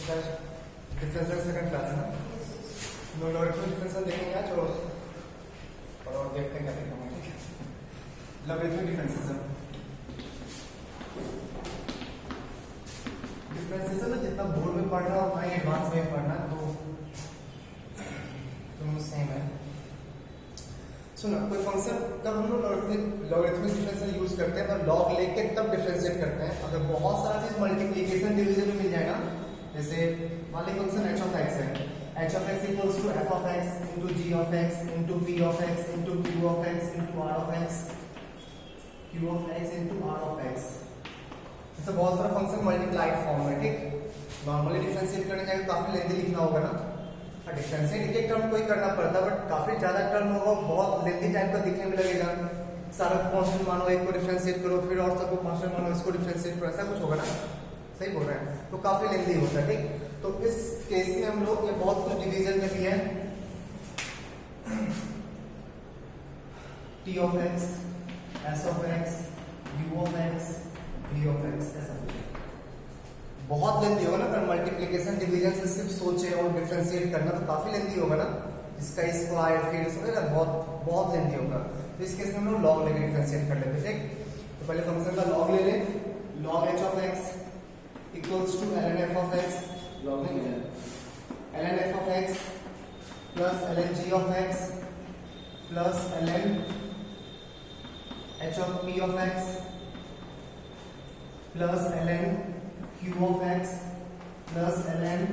Differential second class है ना, no logarithmic differential देखेंगे आज और देखते हैं क्या देखना है, ठीक है। लॉगरिथमिक डिफरेंशियल डिफरेंशियल जितना बोर्ड में पढ़ना और उतना ही एडवांस में पढ़ना तो सेम है। सुनो, कोई फंक्शन जब हम लोग लॉगरिथमिक डिफरेंशियल यूज करते हैं तो लॉग लेके तब डिफरेंशिएट करते हैं। अगर बहुत सारा चीज मल्टीप्लिकेशन डिवीजन में मिल जाए ना, जैसे मान लीजिए फंक्शन h of x है, h of x equals to f of x into g of x into p of x into q of x into r of x, q of x into r of x, ऐसे बहुत सारा function multiplied form में, ठीक। Normally differentiate करने जाएंगे काफी lengthy लिखना होगा ना, डिफरेंशिएट एक टर्म कोई करना पड़ता है बट काफी ज्यादा टर्म होगा, बहुत लेंथी टाइप का दिखने में लगेगा। सारा कांस्टेंट मानो, एक को डिफरेंशिएट करो, फिर और सबको कांस्टेंट मानो, इसको डिफरेंशिएट करो, ऐसा कुछ होगा ना, सही बोल रहे हैं, तो काफी लेंथी होता है, ठीक। तो इस केस में हम लोग ये बहुत कुछ डिवीजन में दिए हैं, t of x, s of x, u of x, v of x, ऐसा कुछ बहुत लेंथी होगा ना। अगर मल्टीप्लिकेशन डिवीजन से सिर्फ सोचे और डिफरेंशिएट करना तो काफी लेंथी होगा ना, इसका स्क्वायर फिर इसका बहुत लेंथी होगा। तो इस केस में हम लोग लॉग लेके डिफरेंशिएट कर लेते हैं, ठीक। तो पहले फंक्शन का लॉग ले लें, log h of x equals to ln f of x, log नहीं है, ln f of x plus ln g of x plus ln h of p of x plus ln q of x plus ln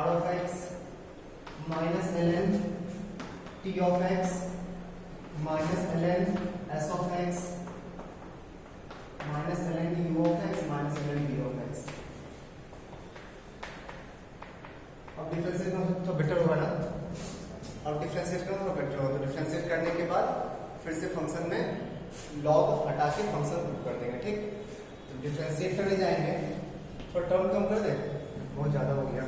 r of x minus ln t of x minus ln s of x minus ln u of x minus ln v of x। अब differentiate करो तो better होगा ना, अब differentiate करो तो better होगा। तो डिफरेंशिएट करने के बाद फिर से फंक्शन में लॉग हटा के फंक्शन पुट कर देंगे, ठीक। तो डिफरेंशिएट करने जाएंगे तो टर्म कम कर दे, बहुत ज्यादा हो गया।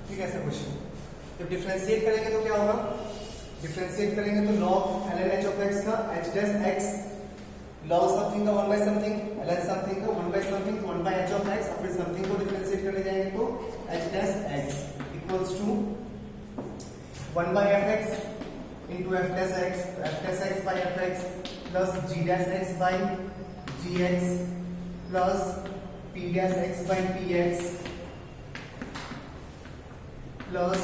ठीक है, ऐसा कुछ जब डिफरेंशिएट करेंगे तो क्या होगा, डिफरेंशिएट करेंगे तो log ln h of x का h dash x, log something का 1 by समथिंग, ln समथिंग का 1 by something, 1 by h of x, और फिर समथिंग को डिफरेंशिएट करने जाएंगे तो h dash x equals to 1 by fx into f dash x, f dash x by fx plus g dash x by gx plus p dash x by px plus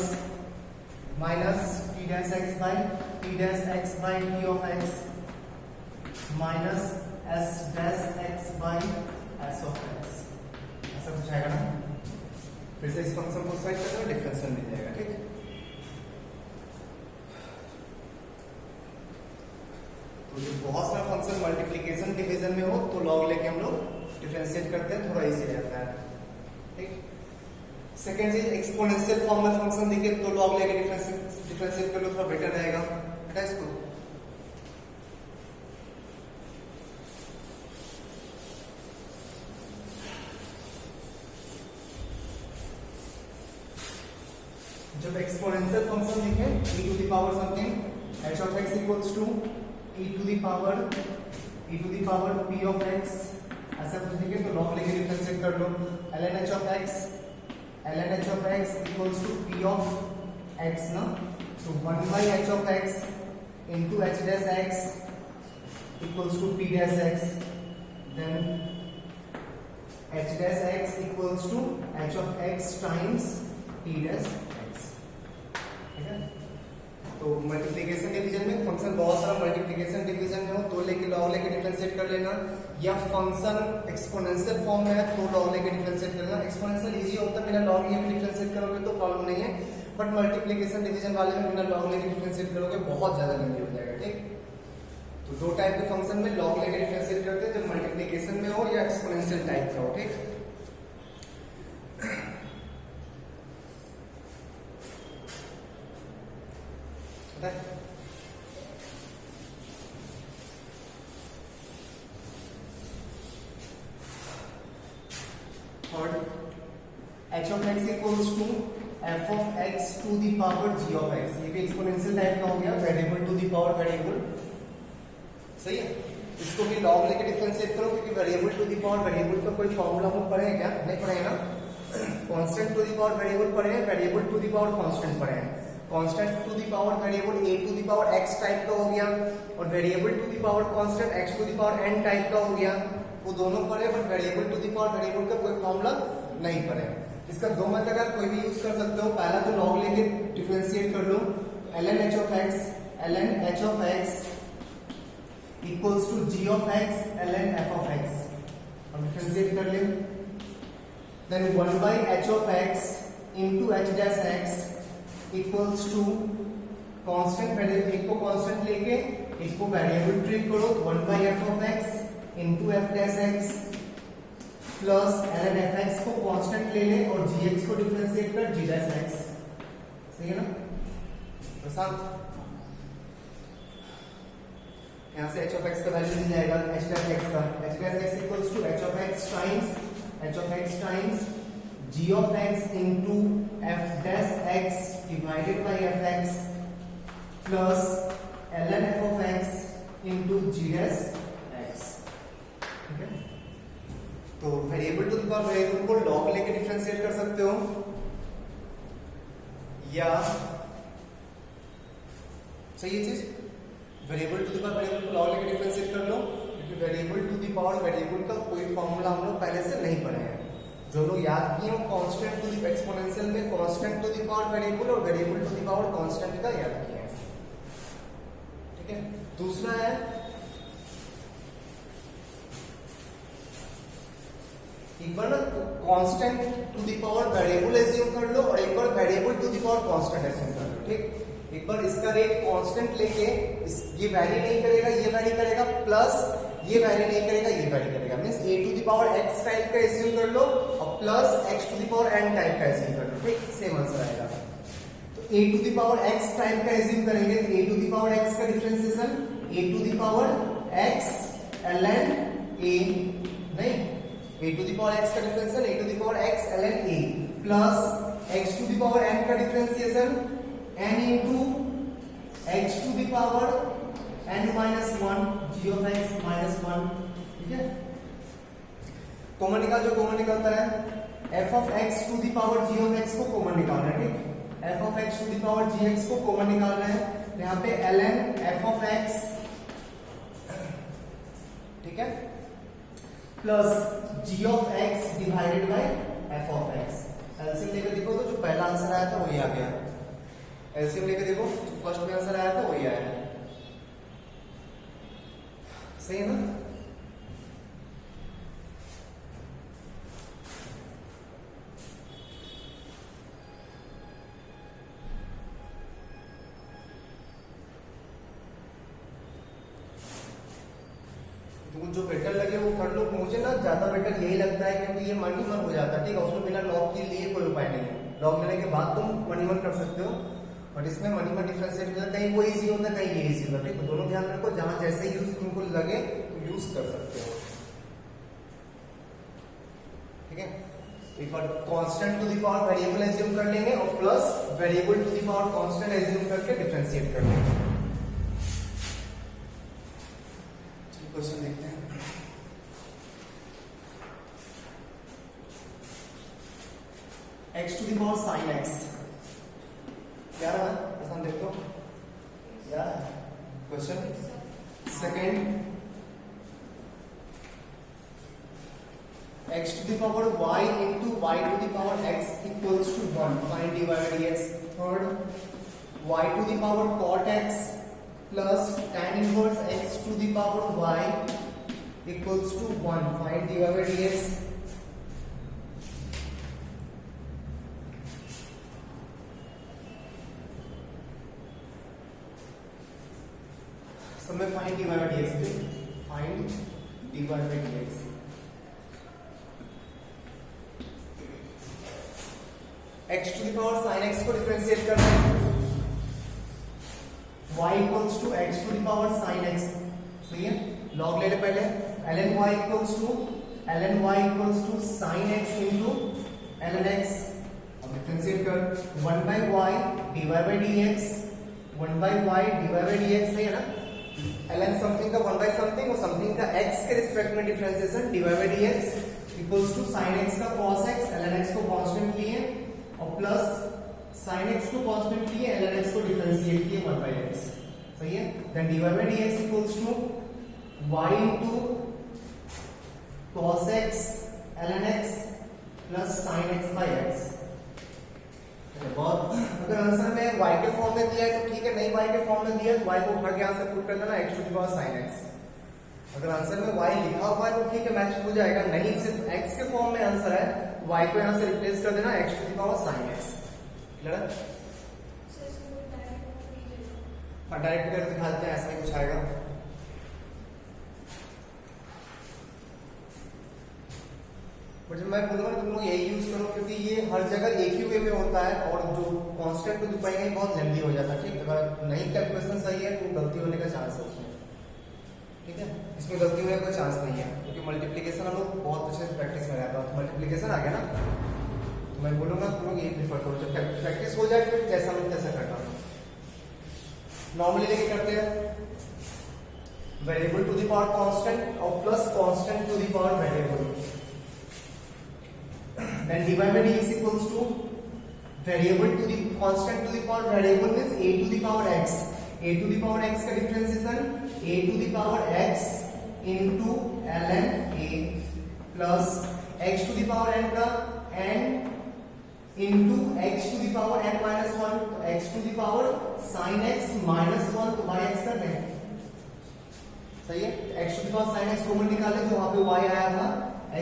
minus p dash x by p dash x by p of x minus s dash x by s of x, ऐसा कुछ आएगा ना। फिर से इस function को side करना, differential मिल जाएगा, ठीक। तो जो बहुत सारा फंक्शन मल्टीप्लिकेशन डिवीजन में हो तो लॉग लेके हम लोग डिफरेंशिएट करते हैं, थोड़ा इजी रहता है, ठीक। सेकेंड चीज, एक्सपोनेंशियल फॉर्म में फंक्शन दिखे तो लॉग लेके डिफरेंशिएट कर लो, थोड़ा बेटर रहेगा, बेटा इसको। जब एक्सपोनेंशियल फंक्शन दिखे e to the power something h of x equals to e to the power p of x, ऐसा कुछ दिखे तो लॉग लेके डिफरेंशिएट कर लो। ln h of x equals to p of x ना, तो 1 by h of x into h dash x equals to p dash x, then h dash x equals to h of x times p dash x, ठीक है। तो multiplication division में function बहुत सारा multiplication division में हो तो लेके लॉग लेके डिफरेंशिएट कर लेना, या फंक्शन एक्सपोनेंशियल फॉर्म में है तो लॉग लेके डिफरेंशिएट करना। एक्सपोनेंशियल इजी होता है, बिना लॉग लिए भी डिफरेंशिएट करोगे तो प्रॉब्लम नहीं है, बट मल्टीप्लिकेशन डिवीजन वाले में बिना लॉग लेके डिफरेंशिएट करोगे बहुत ज्यादा लेंथी हो जाएगा, ठीक। तो दो टाइप के फंक्शन में लॉग लेके डिफरेंशिएट करते हैं, जब मल्टीप्लिकेशन में हो या एक्सपोनेंशियल टाइप का हो, ठीक। Third, h of x equals to f of x to the power g of x, ये भी एक्सपोनेंशियल टाइप का हो गया, variable to the power variable, सही है। इसको भी लॉग लेके डिफरेंशिएट करो, क्योंकि variable to the power variable का कोई फॉर्मूला हम पढ़े हैं क्या? नहीं पढ़े ना। Constant to the power variable पढ़े हैं, variable to the power constant पढ़े हैं। Constant to the power variable a to the power x type का हो गया, और variable to the power constant x to the power n type का हो गया। वो दोनों पढ़े, but variable to the power variable का कोई फॉर्मूला नहीं पढ़े। इसका दो मेथड आप कोई भी यूज कर सकते हो। पहला तो लॉग लेके डिफरेंशिएट कर लो, ln h of x equals to g of x ln f of x। अब डिफरेंशिएट कर ले, then 1 by h of x into h dash x equals to constant variable, एक को कांस्टेंट लेके एक को वेरिएबल ट्रीट करो, 1 by f of x into f dash x plus ln f x को कांस्टेंट ले ले और gx को डिफरेंशिएट कर g dash x। सही है ना प्रशांत? यहाँ से h of x का वैल्यू मिल जाएगा h dash x का, h dash x equals to h of x times g of x into f dash x divided by f x plus ln f of x into g dash x। ठीक है, तो variable to the power variable को log लेके differentiate कर सकते हो, या सही है चीज, variable to the power variable को लॉग लेके डिफरेंशिएट कर लो, क्योंकि variable to the power variable का कोई फॉर्मूला हम लोग पहले से नहीं पढ़े हैं। जो लोग याद किए हो कांस्टेंट टू द एक्सपोनेंशियल में constant to the power variable और variable to the power constant का याद किया है। ठीक है, दूसरा है एक बार ना constant to the power variable assume कर लो और एक बार variable to the power constant assume कर लो। ठीक, एक बार इसका रेट कांस्टेंट लेके ये वैरी नहीं करेगा, ये वैरी करेगा, प्लस ये वैरी नहीं करेगा, ये वैरी करेगा, means a to the power x type का एज्यूम कर लो और plus x to the power n type का एज्यूम कर लो। ठीक, सेम आंसर आएगा। तो a to the power x type का एज्यूम करेंगे तो a to the power x का differentiation a to the power x ln a, नहीं, a to the power x का differentiation a to the power x ln a plus x to the power n का differentiation n into x to the power n minus 1 g of x minus 1। ठीक है, common निकाल, जो common निकलता है f of x to the power g of x को common निकालना है। ठीक, f of x to the power gx को कॉमन निकालना है, यहाँ पे ln f of x, ठीक है, plus g of x divided by f of x। LCM लेकर देखो तो जो पहला आंसर आया था वही आ गया, एलसीएम लेकर देखो जो फर्स्ट में आंसर आया था वही आया। सही है ना? तुम जो बेटर लगे वो कर लो। मुझे ना ज्यादा बेटर यही लगता है क्योंकि ये मन ही मन हो जाता है। ठीक है, उसमें बिना लॉग के लिए कोई उपाय नहीं है। लॉग लेने के बाद तुम मन ही मन कर सकते हो, बट इसमें मन ही मन डिफरेंशिएट होता है, कहीं वो इजी होता है कहीं ये इजी होता है। ठीक है, दोनों ध्यान रखो, जहां जैसे यूज तुमको लगे तो यूज कर सकते हो। ठीक है, एक बार constant to the power variable assume कर लेंगे और plus variable to the power constant assume करके डिफरेंशिएट कर लेंगे। क्वेश्चन देखते हैं। x to the power sin x क्या रहा है, हम देखो क्या question second, x to the power y into y to the power x equals to 1, find dy by dx। third, y to the power cot x plus tan inverse x to the power y equals to 1, find dy by dx। सब में find dy by dx, find dy by dx। x to the power sin x को differentiate करना है, y equals to x to the power sin x। सही है, log ले ले पहले, ln y equals to sin x into ln x। अब differentiate कर 1 by y dy by dx, 1 by y dy by dx। सही है ना, ln समथिंग का 1 बाय समथिंग और समथिंग का x के रिस्पेक्ट में differentiation dy by dx equals to sin x का cos x ln x को कांस्टेंट लिए और प्लस sin x को कांस्टेंट लिए ln x को डिफरेंशिएट किए 1 बाय x। सही है। Then dy by dx equals to y into cos x ln x plus sin x by x। बहुत अगर आंसर में y के फॉर्म में दिया है तो ठीक है, नहीं y के फॉर्म में दिया है तो y को उठा के यहां से पुट कर देना x to the power sin x। अगर आंसर में y लिखा हुआ है तो ठीक है, मैच हो जाएगा, नहीं सिर्फ x के फॉर्म में आंसर है, y को यहां से रिप्लेस कर देना x to the power sin x। Clear है? हाँ, डायरेक्ट करके दिखाते हैं, ऐसा ही कुछ आएगा। बट जब मैं बोलूंगा तुम लोग यही यूज करो, क्योंकि ये हर जगह एक ही वे में होता है और जो कांस्टेंट को दिखाएंगे बहुत लेंथी हो जाता है। ठीक, अगर नहीं कैलकुलेशन सही है तो गलती होने का चांस है उसमें। ठीक है, इसमें गलती होने का चांस नहीं है, क्योंकि मल्टीप्लिकेशन हम लोग बहुत अच्छे से प्रैक्टिस में रहता है। तो मल्टीप्लिकेशन आ गया ना, तो मैं बोलूंगा तुम लोग यही प्रीफर करो, जब प्रैक्टिस हो जाए फिर जैसा हम तैसा करना। नॉर्मली लेके करते हैं variable to the power constant और plus constant to the power variable. Then dy by dx equals to variable to the constant to the power variable means a to the power x. a to the power x का differentiation a to the power x into ln a plus x to the power n का n into x to the power n minus 1, तो x to the power sin x minus 1 तो y x कर दें। सही है, x to the power sin x common निकाले जो वहां पे y आया था,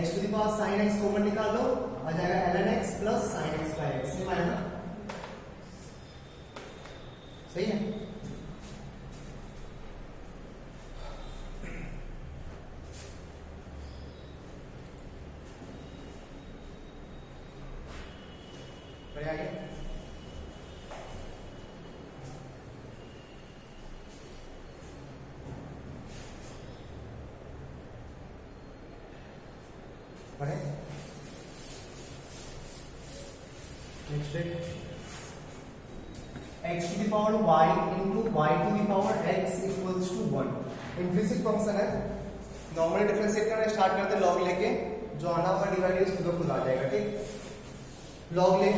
x to the power sin x common निकाल लो, आ जाएगा ln x plus sin x by x। समझ आया ना? सही है। बढ़िया आगे। बढ़े next x to the power y into y to the power x equals to 1। Implicit function है, नॉर्मली डिफरेंशिएट करना स्टार्ट करते लॉग लेके, जो आना होगा डिवाइड उसको खुद आ जाएगा। ठीक, लॉग ले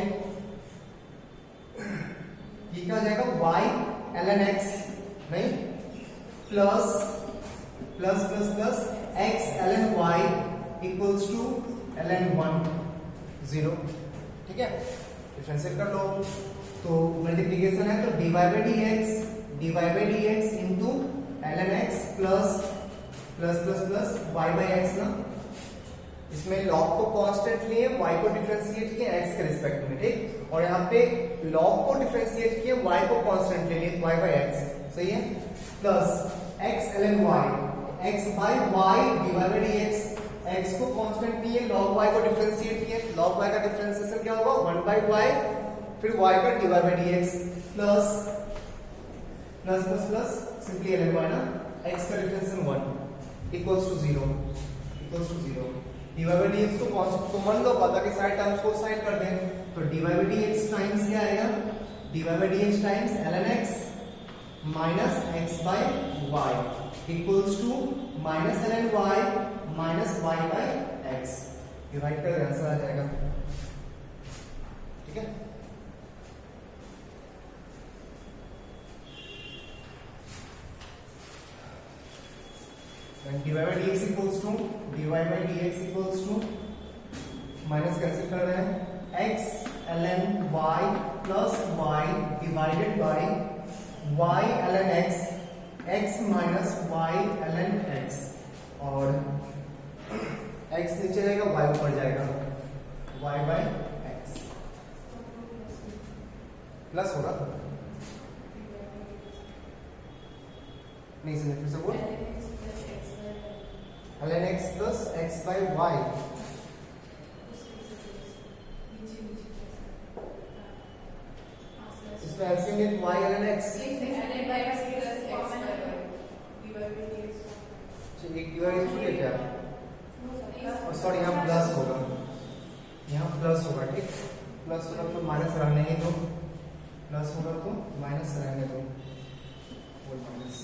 ये क्या हो जाएगा y ln x नहीं plus plus plus plus x ln y equals to ln 1 0। ठीक है, डिफरेंशिएट कर लो तो मल्टीप्लिकेशन है तो dy by dx into ln x plus plus plus plus y by x ना, इसमें log को कांस्टेंट लिए y को डिफरेंशिएट किए x के रिस्पेक्ट में। ठीक, और यहाँ पे log को डिफरेंशिएट किए y को कांस्टेंट ले लिए y by x। सही है, plus x ln y x by y dy by dx, x को कांस्टेंट लिए log y को डिफरेंशिएट किए, log y का डिफरेंशिएशन क्या होगा 1 by y फिर y का dy by dx plus plus plus plus simply ln y ना, x का differentiation 1 equals to 0 dy by dx को कांस्टेंट मान लो, बाकी सारे टर्म्स को साइड कर दें, तो dy by dx टाइम्स क्या आएगा dy by dx times ln x minus x by y equals to minus ln y minus y by x। Divide कर आंसर आ जाएगा। ठीक है, dy by dx equals to minus cancel कर रहे हैं x ln y plus y divided by y ln x, x minus y ln x, और x नीचे जाएगा y ऊपर जाएगा, y by x प्लस होगा नहीं, फिर से बोल ln x plus x by y, इसमें एलसीएम लें y ln x, एक डिवाइड इसको क्या, सॉरी यहाँ प्लस होगा, यहाँ प्लस होगा। ठीक, प्लस होगा तो माइनस रहने ही दो, प्लस होगा तो माइनस रहने दो, minus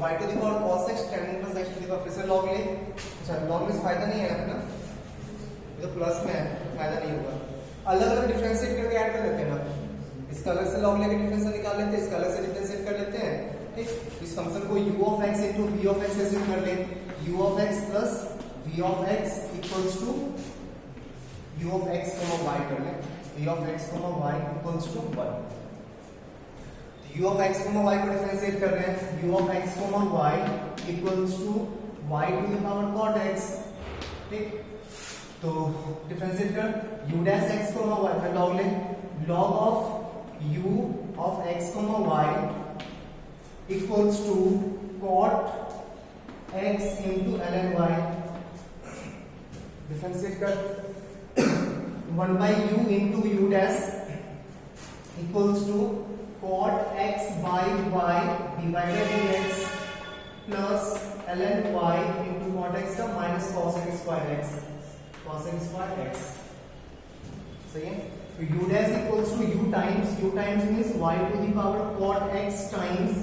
y to the power cos x tan inverse x to the power, फिर से log ले। अच्छा log में फायदा नहीं है यहाँ पे ना, ये तो प्लस में है, फायदा नहीं होगा। अलग अलग डिफरेंशिएट करके ऐड कर लेते हैं ना, इसका अलग से log लेके डिफरेंशियल निकाल लेते हैं, इसका अलग से डिफरेंशिएट कर लेते हैं। ठीक, इस फंक्शन को u of x into v of x ऐसे कर ले, u of x plus v of x equals to u of x y कर ले, v of x y equals to 1। u of x y को differentiate कर रहे हैं, u of x y equals to y to the power cot x। ठीक, तो differentiate कर u dash x y, फिर log ले, log of u of x y equals to cot x into ln y। Differentiate कर 1 by u into u dash equals to cot x by y divided by dx plus ln y into cot x का minus cos x square x, cos x square x। सही है, तो u dash equals to u times means y to the power cot x times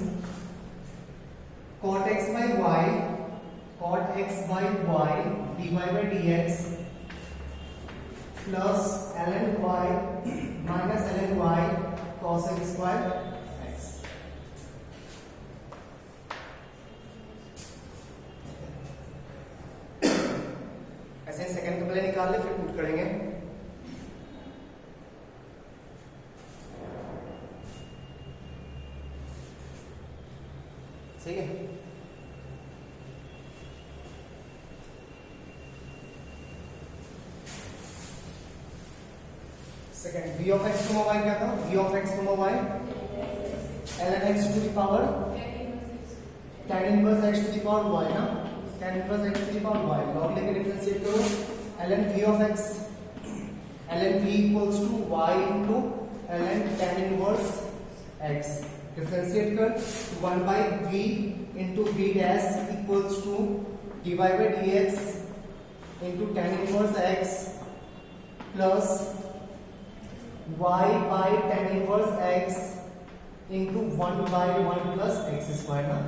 cot x by y, cot x by y dy by dx plus ln y minus ln y cos x square x। ऐसे second का पहले निकाल ले, फिर put करेंगे। सही है, second v of x y क्या था, v of x y ln x to the power tan inverse x to the power y ना, tan inverse x to the power y, log लेके डिफरेंशिएट करो, ln v of x, ln v equals to y into ln tan inverse x, differentiate कर 1 by v into v dash equals to dy by dx into tan inverse x plus y by tan inverse x into 1 by 1 plus x square ना,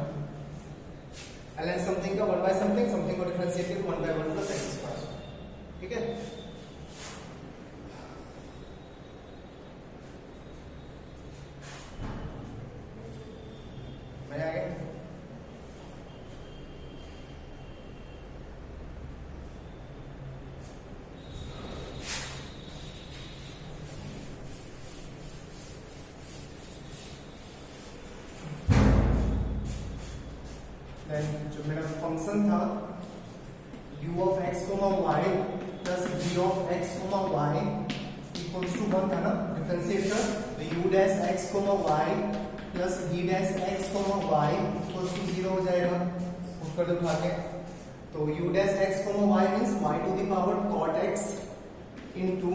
ln something का 1 by something को differentiate करके 1 by 1 plus x square। ठीक है, मजा आ गया। जो मेरा फंक्शन था u of x y plus v of x y equals to 1 था ना, डिफरेंशिएट कर तो u dash x y plus v dash x y equals to 0 हो जाएगा, पुट कर दो उठा के। तो u dash x y means y to the power cot x into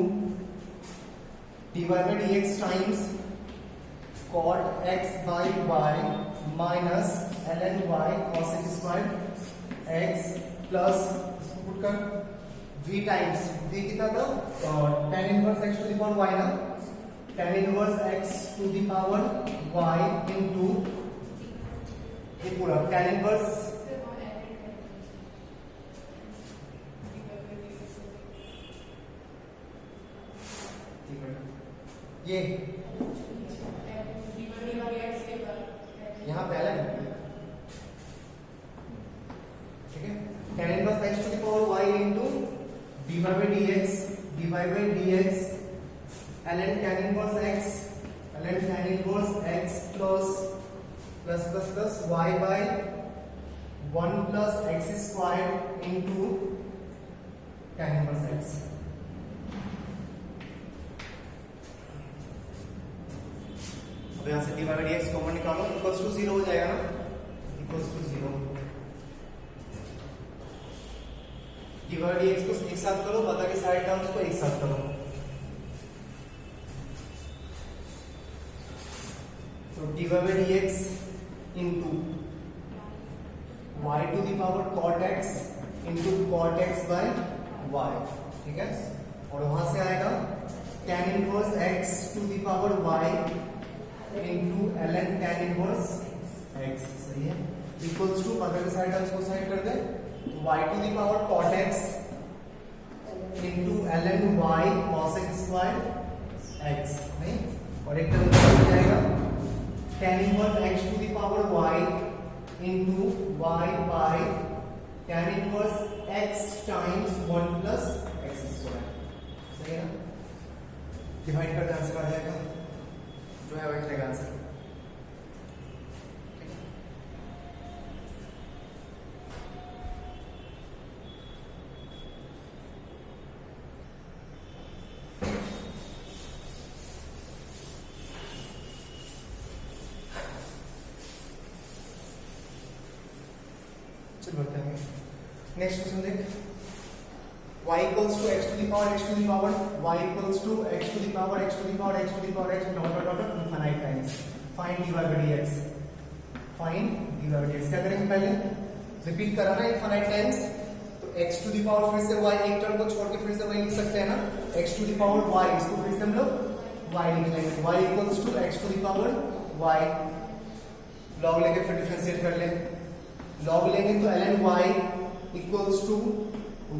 dy by dx times cot x by y minus ln y cos x square x plus इसको put कर v times v कितना था, tan inverse x to the power y ना, tan inverse x to the power y into ये पूरा tan inverse ये यहाँ पहले ठीक है, tan inverse x to the power y into dy by dx ln tan inverse x plus y by 1 plus x square into tan inverse x। अब यहाँ से dy by dx कॉमन निकालो, equals to 0 हो जाएगा ना, equals to 0। dy by dx को एक साथ करो, पता के सारे टर्म्स को एक साथ करो, तो dy by dx into y to the power cot x into cot x by y। ठीक है, और वहां से आएगा tan inverse x to the power y into ln tan inverse x। सही है, इक्वल्स टू अगर के साइड टर्म्स को साइड कर दे तो y to the power cot x into ln y cos x square x नहीं, और एक टर्म हो जाएगा tan inverse x to the power y into y by tan inverse x times 1 plus x square. सही है ना, divide करके answer आ जाएगा, जो है वही रहेगा आंसर। चल बढ़ते हैं नेक्स्ट क्वेश्चन देख, y equals to x to the power x to the power y equals to x to the power x to the power x to the power x dot dot dot infinite times find dy by dx, find dy by dx। क्या करेंगे, पहले repeat करा ना infinite times, तो x to the power फिर से y, एक term को छोड़ के फिर से y लिख सकते हैं ना, x to the power y, इसको फिर से हम लोग y लिख लेंगे, y equals to x to the power y, log लेके फिर डिफरेंशिएट कर ले, log लेंगे तो ln y equals to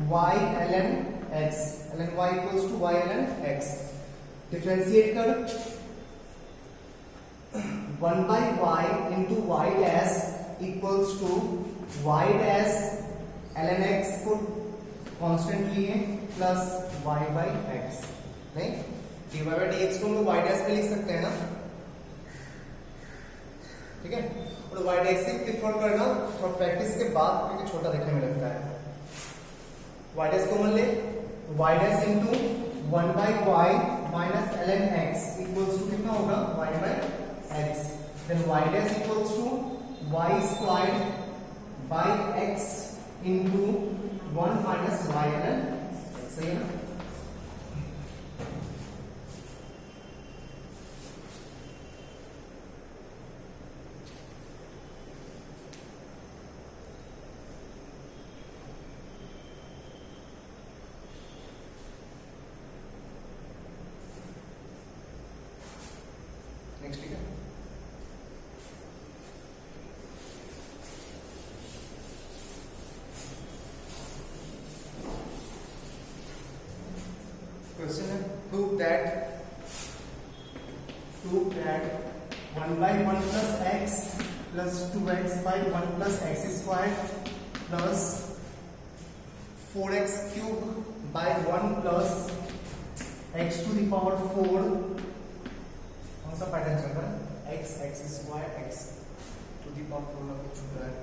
y ln x, ln y equals to y ln x, differentiate कर 1 by y into y dash equals to y dash ln x को constant लिए plus y by x, नहीं dy by dx को हम लोग y dash पे लिख सकते हैं ना, ठीक है, और y dash से प्रिफर करना थोड़ा प्रैक्टिस के बाद, क्योंकि छोटा देखने में लगता है। y dash कॉमन ले, y dash into 1 by y minus ln x equals to कितना होगा, y by x, then y dash equals to y squared by x into 1 minus y ln x। सही है ना, नेक्स्ट ठीक है। Question है prove that 1 by 1 plus x plus 2x by 1 plus x squared plus 4x cube by 1 plus x to the power 4, कौन सा pattern चल रहा है, x square x to the power 4 का कुछ होता है,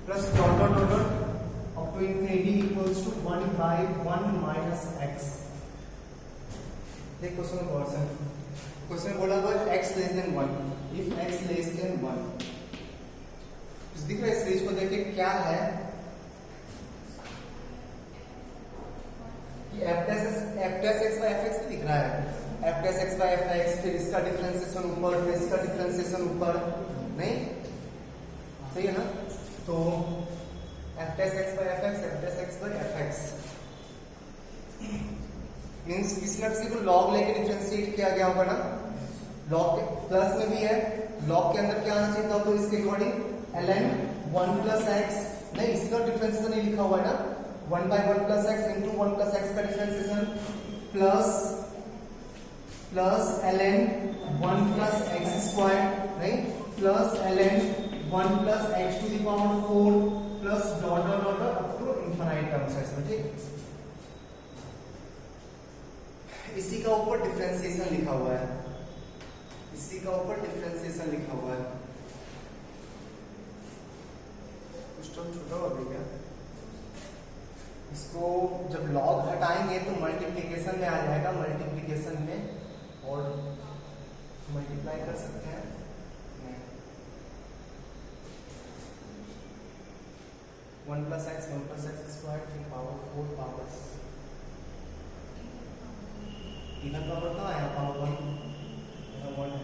plus dot dot dot up to infinity equals to 1 by 1 minus x। देख क्वेश्चन को और से, क्वेश्चन बोला हुआ है x less than 1, if x less than 1, इस दिख रहा है, इस सीरीज को देखिए क्या है, ये f dash x by fx दिख रहा है, f dash x by fx, फिर इसका डिफरेंशिएशन ऊपर, फिर इसका डिफरेंशिएशन ऊपर, नहीं सही है ना, तो f dash x by fx, f dash x by fx means इस लक्ष्य को log लेके डिफरेंशिएट किया गया होगा ना, log प्लस में भी है, log के अंदर क्या आना चाहिए था, तो इसके अकॉर्डिंग ln 1 plus x, नहीं इसका डिफरेंशिएशन नहीं लिखा हुआ है ना, 1 by 1 plus x into 1 plus x का differentiation plus ln 1 plus x square, नहीं plus ln 1 plus x to the power 4 plus dot dot dot up to infinite terms है इसमें, ठीक। इसी का ऊपर डिफरेंशिएशन लिखा हुआ है, इसी का ऊपर डिफरेंशिएशन लिखा हुआ है, कुछ टर्म छोटा हो गया क्या, इसको जब log हटाएंगे तो मल्टीप्लिकेशन में आ जाएगा, मल्टीप्लिकेशन में और मल्टीप्लाई कर सकते हैं, 1 plus x squared फिर पावर 4 पावर्स, इधर पावर कहाँ आया, पावर 1 है,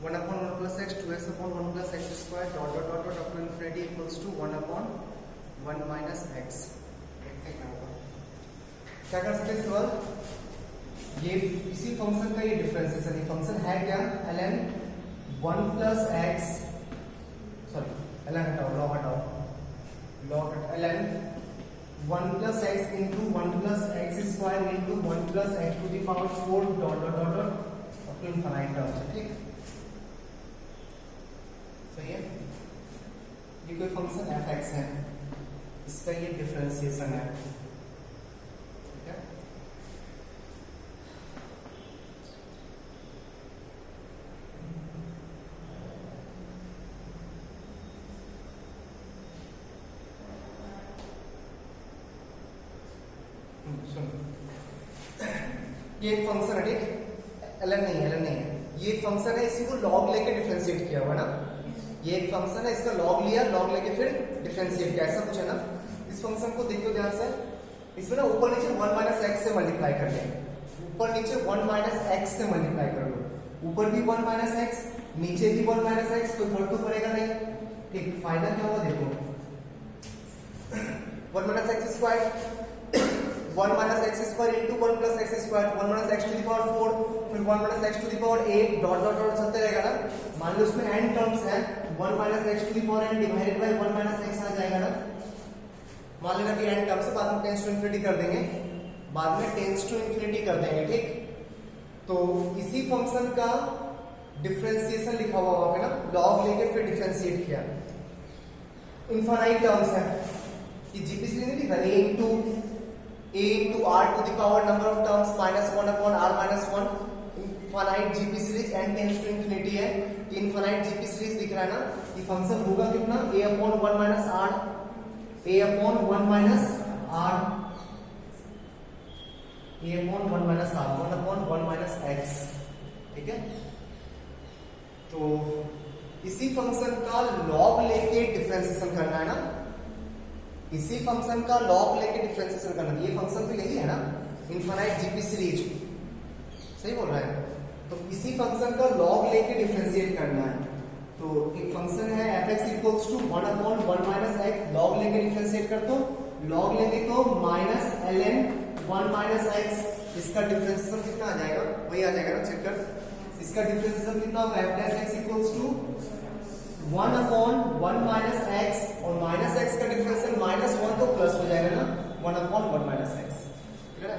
1 upon 1 plus x 2x upon 1 plus x square dot dot dot dot up to infinity equals to 1 upon 1 minus x. देखते हैं क्या होगा. क्या कर सकते हैं सवाल? ये इसी फंक्शन का ये डिफरेंशिएशन, ये फंक्शन है क्या? ln 1 plus x, sorry ln हटाओ, log हटाओ, log ln 1 plus x into 1 plus x square into 1 plus x to the power 4 dot dot dot dot up to infinite terms. ठीक, सही है. ये कोई फंक्शन f(x) है, इसका ये डिफरेंशिएशन है. ठीक है, ये एक फंक्शन है. ठीक, ln नहीं है, ये एक फंक्शन है, इसी को log लेके डिफरेंशिएट किया हुआ ना. ये एक फंक्शन है, इसका log लिया, log लेके फिर डिफरेंशिएट किया, ऐसा कुछ है ना. इस फंक्शन को देखो ध्यान से, इसमें ना ऊपर नीचे 1 माइनस एक्स से मल्टीप्लाई कर लें. ऊपर नीचे 1 माइनस एक्स से मल्टीप्लाई कर लो. ऊपर भी 1 माइनस एक्स, नीचे भी 1 माइनस एक्स, कोई फर्क तो पड़ेगा नहीं. ठीक, फायदा क्या हुआ देखो, 1 minus x square 1 minus x square into 1 plus x square 1 minus x to the power 4 फिर 1 minus x to the power 8 dot dot dot चलते रहेगा ना. मान लो उसमें n टर्म्स हैं, 1 minus x to the power n divided by 1 minus x आ जाएगा ना. मान लेना कि n टर्म्स है, बाद में टेंस टू इंफिनिटी कर देंगे, बाद में टेंस टू इंफिनिटी कर देंगे. ठीक, तो इसी फंक्शन का डिफरेंशिएशन लिखा हुआ वहां पे ना, log लेके फिर डिफरेंशिएट किया. इनफाइनाइट टर्म्स है, ये जीपीसी नहीं लिखा, a into r to the power number of terms minus 1 upon r minus 1. Infinite GP series n tends to infinity है. इनफाइनाइट जीपी सीरीज दिख रहा है ना, ये फंक्शन होगा कितना? a upon 1 minus r, a upon 1 minus r, a upon 1 minus r, 1 upon 1 minus x. ठीक है, तो इसी फंक्शन का log लेके डिफरेंशिएशन करना है ना, इसी फंक्शन का log लेके डिफरेंशिएशन करना. ये फंक्शन तो यही है ना, इनफाइनाइट जीपी सीरीज, सही बोल रहा है. तो इसी फंक्शन का log लेके डिफरेंशिएट करना है. तो एक फंक्शन है f(x) equals to 1 upon 1 minus x, log लेके डिफरेंशिएट कर दो, log लेके तो माइनस ln 1 माइनस x. इसका डिफरेंशिएशन कितना आ जाएगा? वही आ जाएगा ना, चेक कर. इसका डिफरेंशिएशन कितना होगा? f(x) equals to 1 upon 1 minus x, और माइनस एक्स का डिफरेंशियल माइनस 1 तो प्लस हो जाएगा ना, 1 अपॉन 1 माइनस एक्स. ठीक है,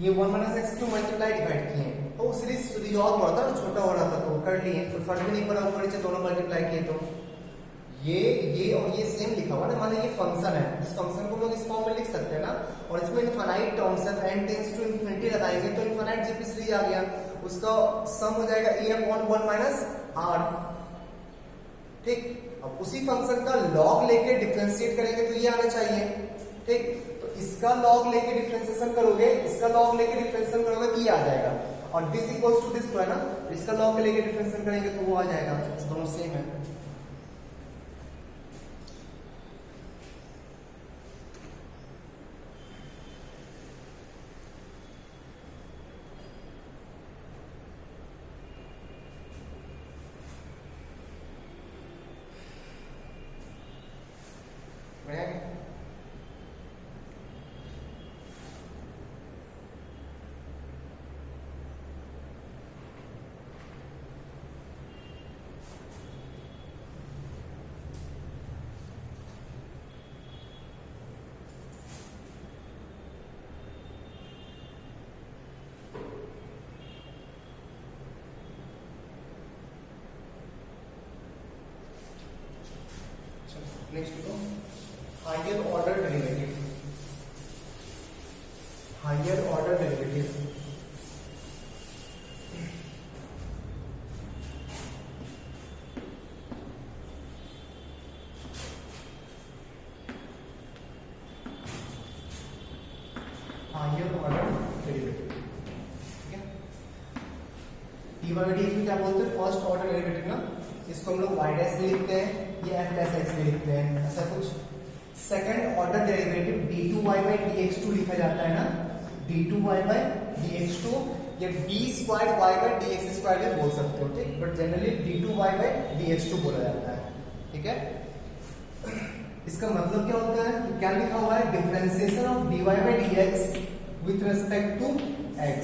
ये 1 माइनस एक्स क्यों मल्टीप्लाई डिवाइड किए हैं? तो सीरीज रिजॉल्व हो रहा था, छोटा हो रहा था, तो कर लिए, तो फर्क भी नहीं पड़ा, ऊपर नीचे दोनों मल्टीप्लाई किए. तो ये और ये सेम लिखा हुआ ना, मान लो ये फंक्शन है, इस फंक्शन को लोग इस फॉर्म में लिख सकते हैं ना. और इसमें इनफाइनाइट टर्म्स है, n टेंड्स टू इंफिनिटी लगाएंगे तो इनफाइनाइट जीपी सीरीज आ गया, उसका सम हो जाएगा a अपॉन 1 माइनस r. ठीक, अब उसी फंक्शन का log लेके डिफरेंशिएट करेंगे तो ये आना चाहिए. ठीक, तो इसका log लेके डिफरेंशिएशन करोगे, इसका log लेके डिफरेंशिएशन करोगे तो ये आ जाएगा, और दिस इक्वल्स टू दिस है ना, इसका log लेके डिफरेंशिएशन करेंगे तो वो आ जाएगा. दोनों सेम है. नेक्स्ट को higher order derivative. Higher order derivative higher order derivative. ठीक है, डी बाई डी क्या बोलते हैं? फर्स्ट ऑर्डर डेरिवेटिव ना. इसको हम लोग y डैश भी लिखते हैं, ये f डैश x भी लिखते हैं, ऐसा कुछ। Second order derivative d2y by dx2 लिखा जाता है ना, d2y by dx2, या d square y by dx square भी बोल सकते हो, ठीक, but generally d2y by dx2 बोला जाता है, ठीक है। इसका मतलब क्या होता है, क्या लिखा हुआ है, differentiation of dy by dx with respect to x,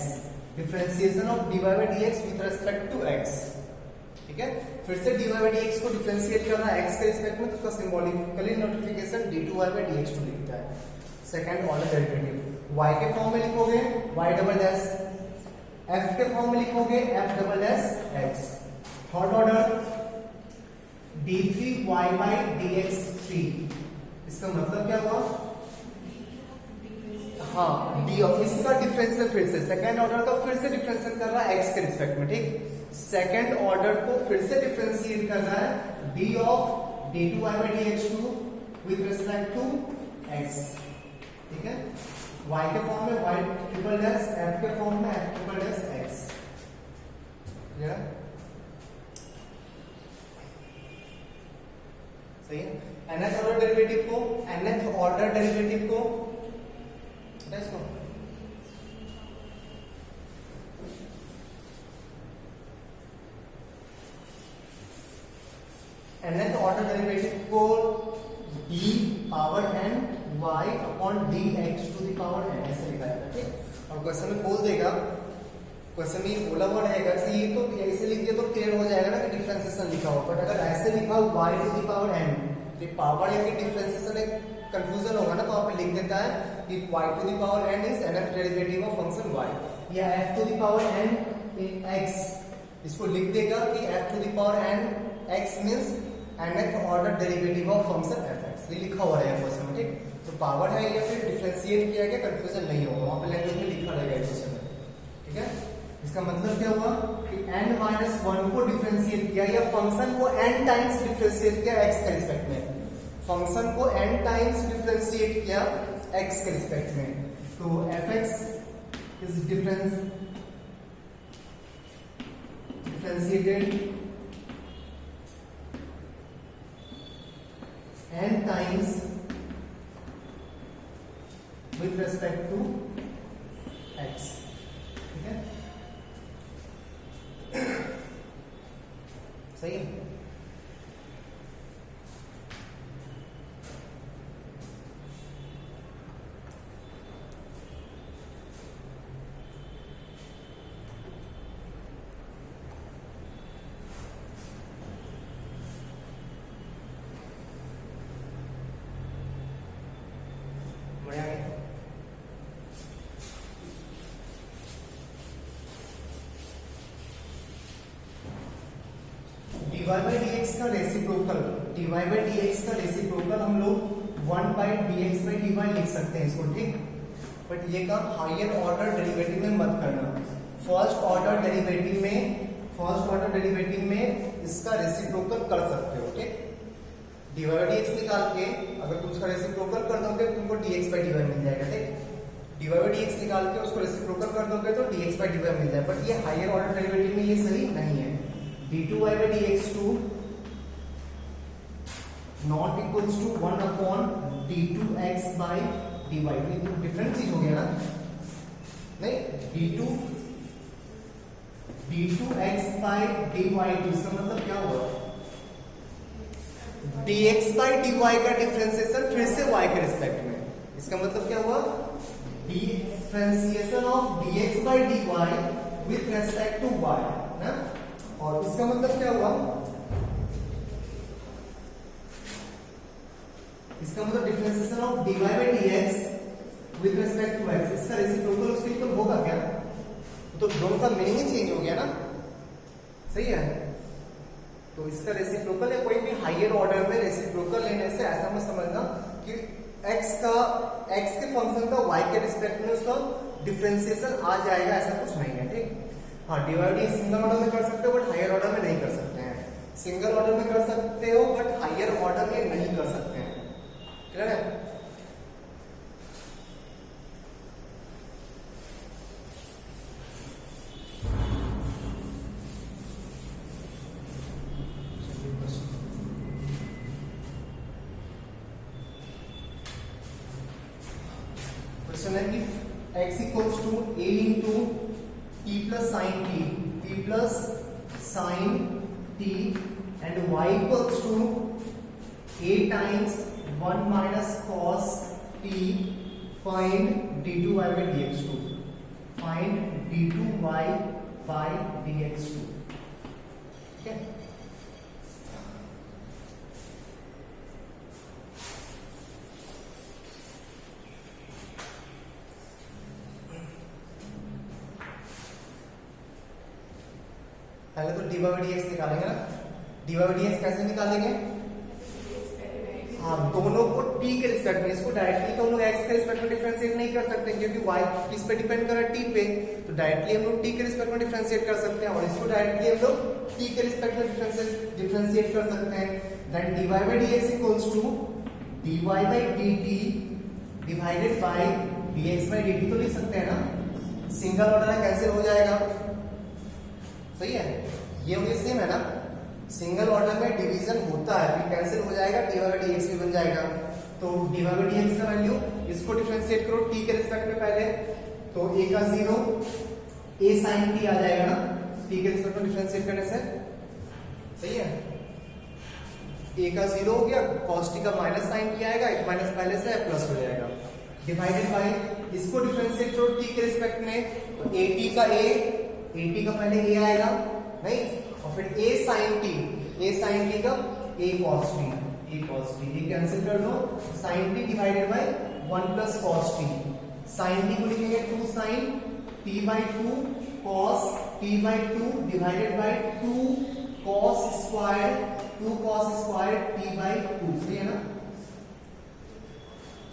differentiation of dy by dx with respect to x, ठीक है। फिर से dy by dx को डिफरेंशिएट करना है x के रिस्पेक्ट में, तो उसका symbolically notification d2y by dx2 लिखता है। सेकंड ऑर्डर डेरिवेटिव y के फॉर्म में लिखोगे y डबल डैश, f के फॉर्म में लिखोगे f double dash x। Third order d3y by dx3, इसका मतलब क्या हुआ, हाँ डी ऑफ इसका डिफरेंशियल, फिर से सेकंड ऑर्डर का फिर से डिफरेंशियल कर रहा है x के रिस्पेक्ट में, ठीक। सेकंड ऑर्डर को फिर से डिफरेंशिएट कर रहा है d of d2y by dx2 with respect to x, ठीक है। y के फॉर्म में y ट्रिपल डैश, f के फॉर्म में f triple dash x, clear, सही है। nth ऑर्डर डेरिवेटिव को, nth ऑर्डर डेरिवेटिव को इसको nth ऑर्डर डेरिवेटिव को d power n y upon dx to the power n ऐसे लिखा जाता है, ठीक। और क्वेश्चन में बोल देगा, क्वेश्चन में बोला हुआ रहेगा कि ये तो ऐसे लिख दिया तो क्लियर हो जाएगा ना कि डिफरेंशिएशन लिखा हुआ, बट अगर ऐसे लिखा हो y to the power n, तो पावर या डिफरेंशिएशन एक कंफ्यूजन होगा ना, तो वहां पे लिख देता है कि y to the power n is nth derivative of function y, या f to the power n in x, इसको लिख देगा कि f to the power n x means nth order derivative of function fx, ये लिखा हुआ है question में, ठीक। तो पावर है या फिर डिफरेंशिएट किया गया, कंफ्यूजन नहीं होगा, वहां पे लैंग्वेज में लिखा रहेगा क्वेश्चन में, ठीक है। इसका मतलब क्या हुआ कि n माइनस 1 को डिफरेंशिएट किया, या फंक्शन को n टाइम्स डिफरेंशिएट किया x के रिस्पेक्ट में, फंक्शन को n टाइम्स डिफरेंशिएट किया x के रिस्पेक्ट में, तो fx is differentiated n times with respect to x, ठीक है, सही है। dy by dx का रेसिप्रोकल, dy by dx का रेसिप्रोकल हम लोग 1 by dx by dy लिख सकते हैं इसको, ठीक। बट ये काम हायर ऑर्डर डेरिवेटिव में मत करना, फर्स्ट ऑर्डर डेरिवेटिव में इसका रेसिप्रोकल कर सकते हो, ठीक। dy by dx निकाल के अगर तुम उसका रेसिप्रोकल कर दोगे तो तुमको dx by dy मिल जाएगा, ठीक। dy by dx निकाल के उसको रेसिप्रोकल कर दोगे तो dx by dy मिल जाएगा, बट ये हायर ऑर्डर डेरिवेटिव में ये सही नहीं है। d2y by dx2 not equals to 1 upon d2x by dy, ये तो डिफरेंट चीज हो गया ना, नहीं, d2x by dy, इसका मतलब क्या हुआ, dx by dy का डिफरेंशिएशन फिर से y के रिस्पेक्ट में, इसका मतलब क्या हुआ, differentiation of dx by dy with respect to y ना, और इसका मतलब क्या हुआ, इसका मतलब differentiation of dy by dx with respect to x, इसका रेसिप्रोकल उसके इक्वल होगा क्या, तो दोनों का मीनिंग ही चेंज हो गया ना, सही है। तो इसका रेसिप्रोकल या कोई भी हायर ऑर्डर में रेसिप्रोकल लेने से ऐसा मत समझना कि x के फंक्शन का y के रिस्पेक्ट में उसका डिफरेंशिएशन आ जाएगा, ऐसा कुछ नहीं है, ठीक। हाँ, डिवाइडिंग सिंगल ऑर्डर में कर सकते हो बट हायर ऑर्डर में नहीं कर सकते हैं, सिंगल ऑर्डर में कर सकते हो बट हायर ऑर्डर में नहीं कर सकते हैं, क्लियर है। क्वेश्चन है if x equals to a into t plus sine t plus sine t and y equals to a times 1 minus cos t, find d2y by dx2, find d2y by dx2. ठीक है, पहले तो dy by dx निकालेंगे ना. dy by dx कैसे निकालेंगे? हाँ, दोनों को t के रिस्पेक्ट में, इसको डायरेक्टली तो हम लोग x के रिस्पेक्ट में डिफरेंशिएट नहीं कर सकते क्योंकि y किस पे डिपेंड कर रहा है? t पे. तो डायरेक्टली हम लोग t के रिस्पेक्ट में डिफरेंशिएट कर सकते हैं और इसको डायरेक्टली हम लोग t के रिस्पेक्ट में डिफरेंशिएट कर सकते हैं. Then dy by dx equals to dy by dt divided by dx by dt तो लिख सकते हैं ना. सिंगल ऑर्डर है, कैंसिल हो जाएगा. सही है, ये होगी सेम है ना. सिंगल ऑर्डर में डिवीजन होता है, फिर कैंसिल हो जाएगा, dy by dx भी बन जाएगा. तो dy by dx का वैल्यू, इसको डिफरेंशिएट करो t के रिस्पेक्ट में पहले, तो a का 0 a sin t आ जाएगा ना t के रिस्पेक्ट में डिफरेंशिएट करने से. सही है, a का 0 हो गया, cos t का माइनस sin t आएगा, एक माइनस पहले से प्लस हो जाएगा. डिवाइडेड बाय, इसको डिफरेंशिएट करो t के रिस्पेक्ट में, तो at का पहले a आएगा नहीं, और फिर a sin t का a cos t, ये कैंसिल कर दो. sin t divided by 1 plus cos t. sin t को लिखेंगे 2 sin t by 2 cos t by 2 divided by 2 cos square t by 2. सही है ना.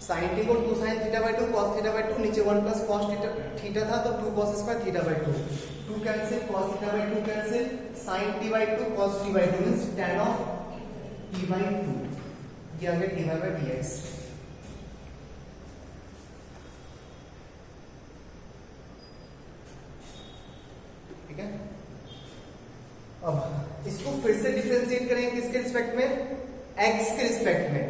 sin t को 2 sin theta by 2 cos theta by 2, नीचे 1 प्लस cos थीटा था तो 2 cos square theta by 2, 2 cancel, cos theta by 2 cancel, sin t by 2 cos t by 2 means tan of t by 2. ये आ गया dy by dx. ठीक है, अब इसको फिर से डिफरेंशिएट करेंगे किसके रिस्पेक्ट में? x के रिस्पेक्ट में.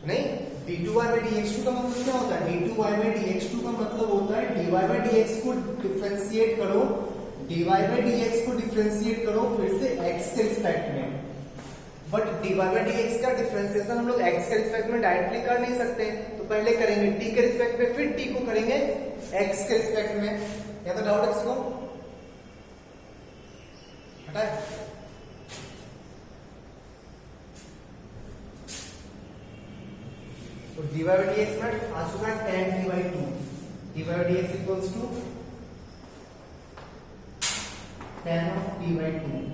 नहीं, d2y by dx2 का मतलब क्या होता है? d2y by dx2 का मतलब होता है dy by dx को डिफरेंशिएट करो, dy by dx को डिफरेंशिएट करो फिर से x के रिस्पेक्ट में. बट dy by dx का डिफरेंशिएशन हम लोग x के रिस्पेक्ट में डायरेक्टली कर नहीं सकते, तो पहले करेंगे t के रिस्पेक्ट में, फिर t को करेंगे x के रिस्पेक्ट में. या तो डाउट है इसको हटाए. तो dy by dx में आ चुका है tan t by 2. dy by dx equals to tan of t by 2.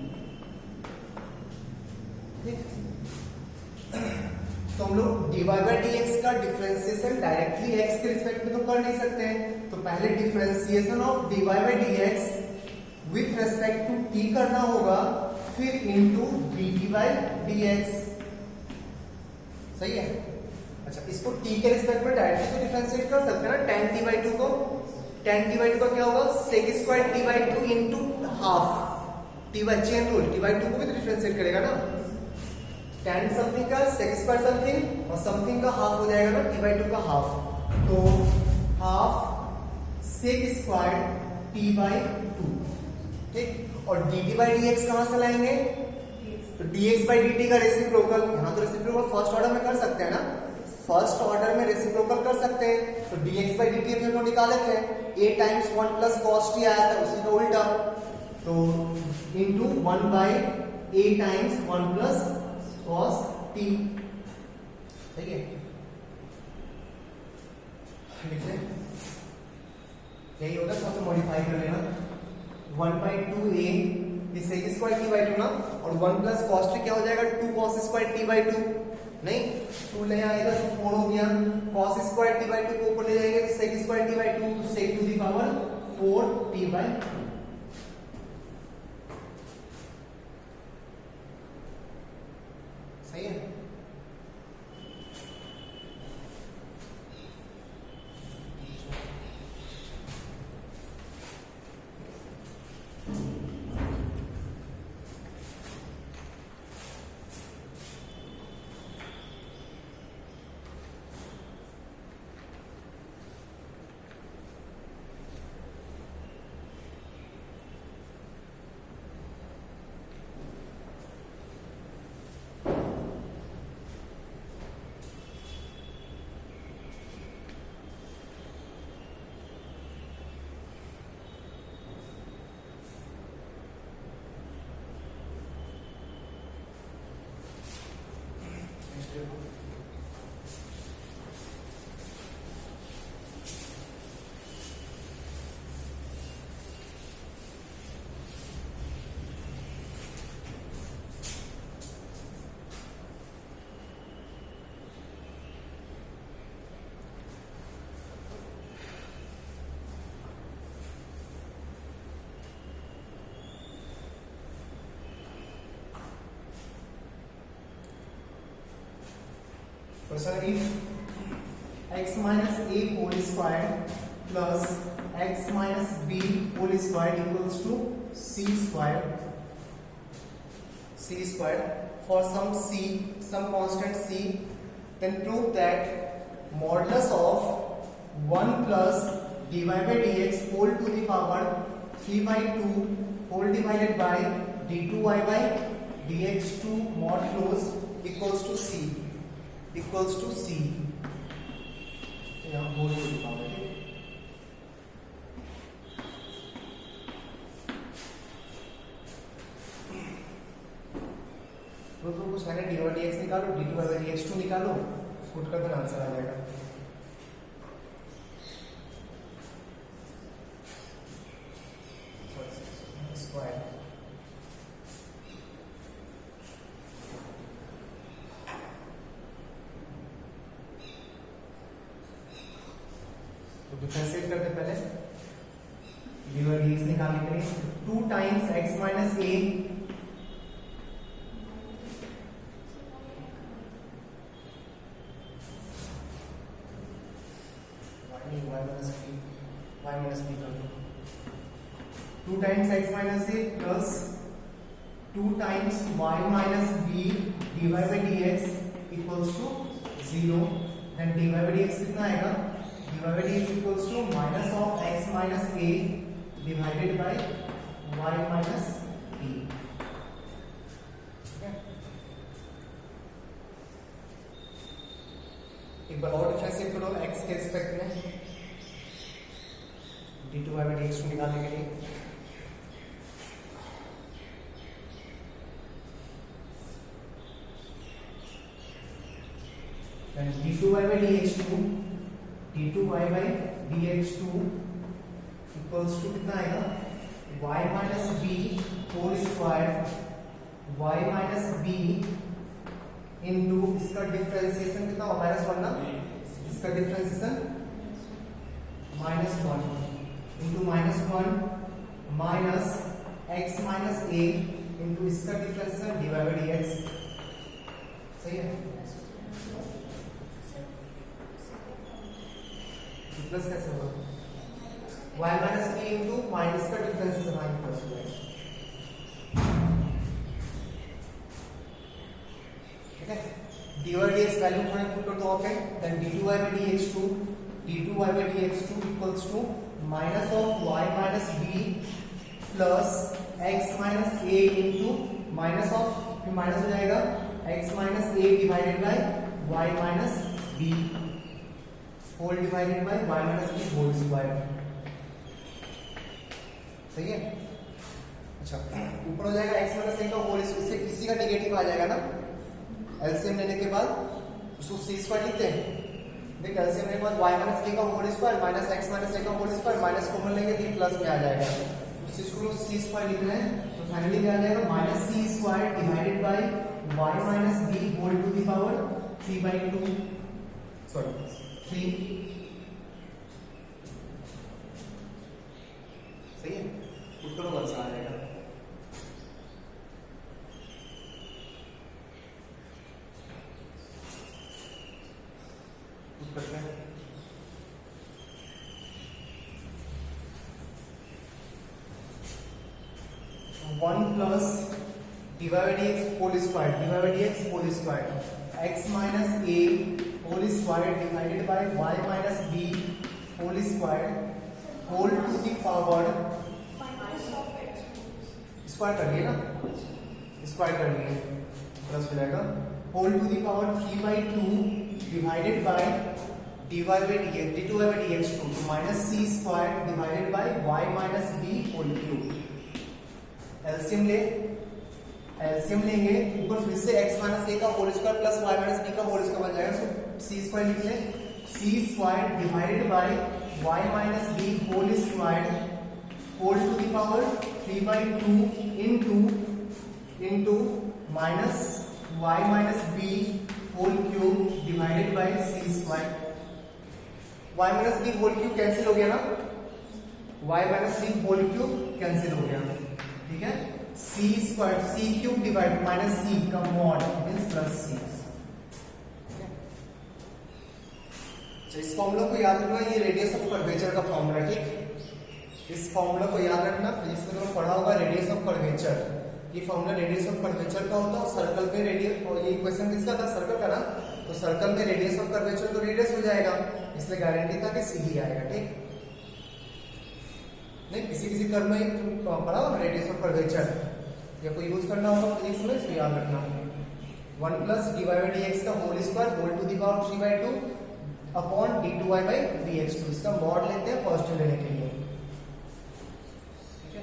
तो हम लोग dy by dx का डिफरेंशिएशन डायरेक्टली x के रिस्पेक्ट में तो कर नहीं सकते हैं, तो पहले differentiation of dy by dx with respect to t करना होगा, फिर इनटू dt by dx. सही है. अच्छा, इसको t के रिस्पेक्ट में डायरेक्टली तो डिफरेंशिएट कर सकते हैं ना. tan t by 2 को, tan t by 2 का क्या होगा? sec square t by 2 into half t by chain rule, t by 2 को भी तो डिफरेंशिएट करेगा ना. tan समथिंग का sec स्क्वायर समथिंग और समथिंग का हाफ हो जाएगा ना, t by 2 का हाफ. तो half sec square t by 2. ठीक, और dt by dx कहां से लाएंगे? तो dx by dt का रेसिप्रोकल, यहां तो रेसिप्रोकल फर्स्ट ऑर्डर में कर सकते हैं ना. फर्स्ट ऑर्डर में रेसिप्रोकल कर सकते हैं, तो dx by dt हम लोग निकाले थे, a times 1 plus cos t आया था, उसी का उल्टा, तो into 1 by a times 1 plus cos t. ठीक है, यही होगा, थोड़ा सा मॉडिफाई कर लेना. 1 by 2a इस sec स्क्वायर t by 2 ना, और 1 प्लस cos t क्या हो जाएगा? 2 cos स्क्वायर t by 2. नहीं, 2 ले आएगा तो 4 हो गया. cos स्क्वायर t by 2 को ऊपर ले जाएंगे तो sec स्क्वायर t by 2, तो sec to the power 4 t by 2. सही है. Question if x minus A whole square plus x minus B whole square equals to c squared for some constant c, then prove that modulus of 1 plus dy by dx whole to the power 3 by 2 whole divided by d2y by dx2 mod close equals to c यहाँ whole to the power है। तो कुछ है ना dy by dx निकालो, d2y by dx2 निकालो, put कर देना आंसर आ जाएगा। स्क्वायर तो डिफरेंशिएट करते पहले dy by dx निकालने के लिए 2 times x minus a y minus b कर दो 2 times x minus a plus 2 times y minus b dy by dx equals to 0, then dy by dx कितना आएगा, dy by dx equals to minus of x minus a divided by y minus b। एक बार और differentiate करो x के respect में d2y by dx2 निकालने के लिए then d2y by dx2 equals to कितना आएगा y minus b whole square y minus b into इसका डिफरेंशिएशन कितना होगा -1 ना, इसका differentiation -1 into -1 minus x minus a into इसका डिफरेंशिएशन dy by dx। सही है, प्लस कैसे होगा y minus b into minus का डिफरेंशिएशन y प्लस हो जाएगा। ठीक है, dy by dx वैल्यू थोड़ा पुट कर दो आप है, then d2y by dx2 equals to minus of y minus b plus x minus a into minus of फिर माइनस हो जाएगा x minus a divided by y minus b whole divided by y minus b whole square। सही है, अच्छा ऊपर हो जाएगा x minus a का होल, इससे किसी का नेगेटिव आ जाएगा ना, एलसीएम लेने के बाद उसको c स्क्वायर लिखते हैं। देख एलसीएम लेने के बाद y माइनस a का whole square minus x minus a का होल स्क्वायर माइनस कॉमन लेंगे तो प्लस में आ जाएगा, उस चीज को c स्क्वायर लिख रहे हैं तो फाइनली क्या आ जाएगा minus c square divided by y minus b whole to the power 3/2 3। सही है, उत्तर वन से आ जाएगा। उत्तर है 1 plus dy by dx whole square x minus a whole square divided by y minus b whole square whole to the power square कर लिए ना, square कर लिए प्लस हो जाएगा whole to the power 3/2 divided by dy by dx d2y by dx2 minus c square divided by y minus b whole cube। LCM लेंगे ऊपर फिर से x माइनस a का whole square plus y minus b का whole square बन जाएगा, तो c square लिख लें, c square divided by y minus b whole square whole to the power 3/2 into minus y minus b whole cube divided by c square. y minus b whole cube cancel हो गया ना, y minus b whole cube cancel हो गया, ठीक है, c square c cube divide minus c का mod means plus c। तो इस फॉर्मूला को याद रखना, ये रेडियस ऑफ कर्वेचर का फॉर्मूला, ठीक। इस फॉर्मूला को याद रखना, फिजिक्स में तुमने पढ़ा होगा रेडियस ऑफ कर्वेचर। ये फॉर्मूला रेडियस ऑफ कर्वेचर का होता है, सर्कल पे रेडियस, और ये इक्वेशन किसका था, सर्कल का ना, तो सर्कल में रेडियस ऑफ कर्वेचर तो रेडियस हो जाएगा, इसलिए गारंटी था कि सीधी आएगा, ठीक। नहीं, किसी किसी कर्व में पढ़ा होगा रेडियस ऑफ कर्वेचर, या कोई यूज करना होगा फिजिक्स में, इसको याद रखना। 1 प्लस dy बाई dx का whole square whole to the power 3/2 upon d2y by dx2, इसका मॉड लेते हैं पॉजिटिव लेने के लिए, ठीक है।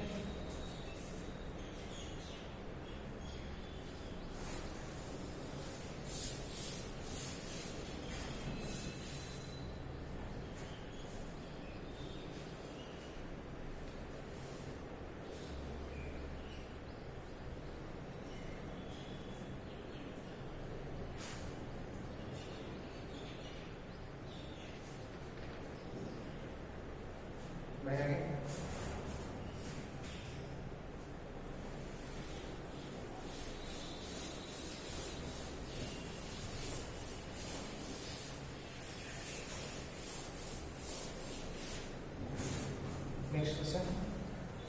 Next question,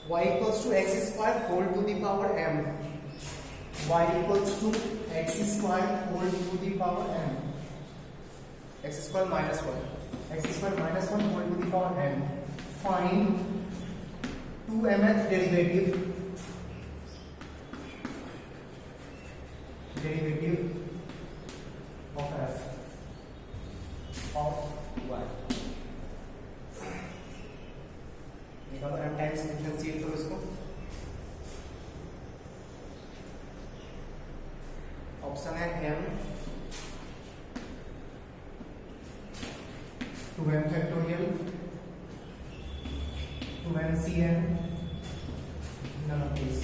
y equals to x square whole to the power m, y equals to x square whole to the power m, x square minus 1, x square minus 1 whole to the power m, find 2mth derivative of f of y, निकालो m times differentiate करो इसको, option है m 2m factorial 2mcn, none of these।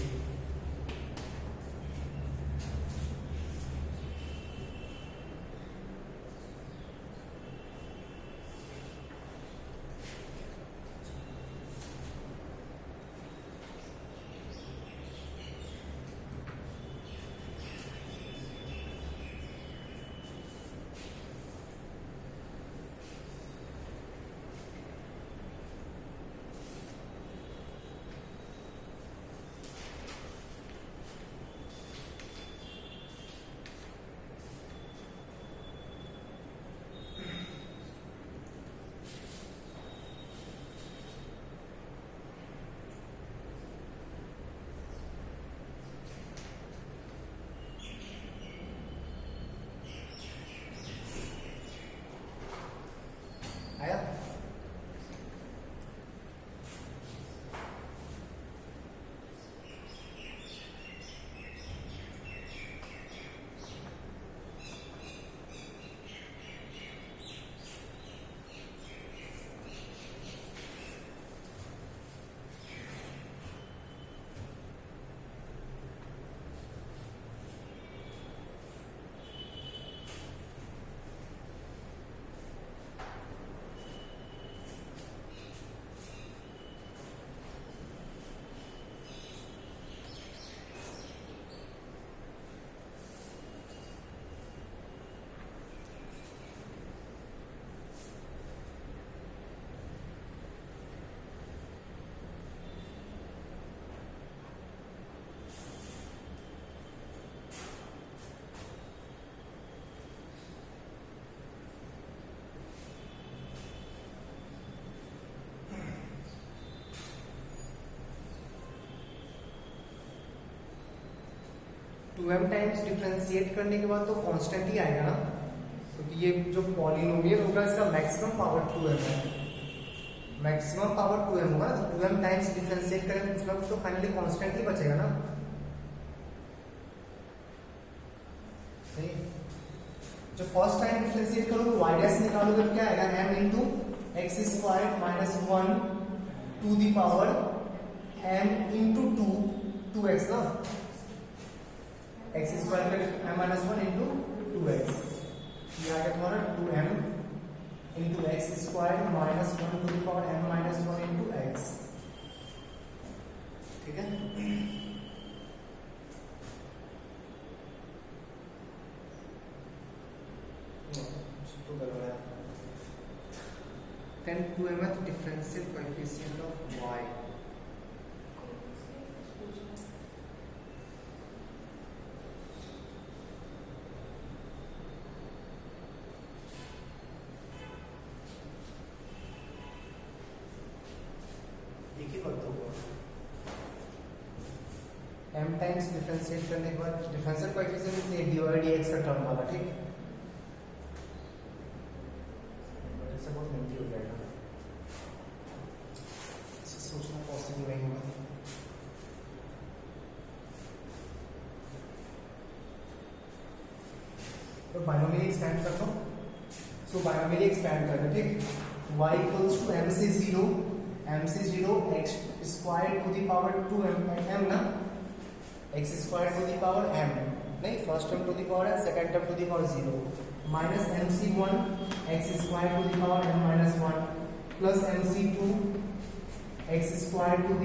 आया, to M times differentiate करने के बाद तो constant ही आएगा ना, क्योंकि ये जो पॉलिनोमियल होगा इसका मैक्सिमम पावर 2m है, मैक्सिमम पावर 2m होगा, तो 2m टाइम्स डिफरेंशिएट करें कुछ ना कुछ तो फाइनली कांस्टेंट ही बचेगा ना। जो फर्स्ट टाइम डिफरेंशिएट करोगे y डैश निकालोगे तो क्या आएगा, m into x square minus 1 to the power m into 2x ना, एक्स स्क्वायर पे m माइनस 1 इंटू 2x, ये आ गया तुम्हारा 2m into x square minus 1 to the power m minus 1 into x, ठीक है। तो 10th differential coefficient of y. एक ही वक्त होगा m टाइम्स डिफरेंशिएट करने के बाद डिफरेंशियल कोएफिशिएंट dy dx का टर्म वाला, ठीक, ऐसा बहुत लेंथी हो जाएगा, इसे सोचना पॉसिबल नहीं होगा। तो बाइनोमियल एक्सपेंड कर दो, सो बाइनोमियल एक्सपेंड कर दो, ठीक, y equals to mc0 x square to the power 2m ना, x square to the power m नहीं, first term to the power है, second term to the power 0 minus mc1 x square to the power m minus 1 plus mc2 x square to the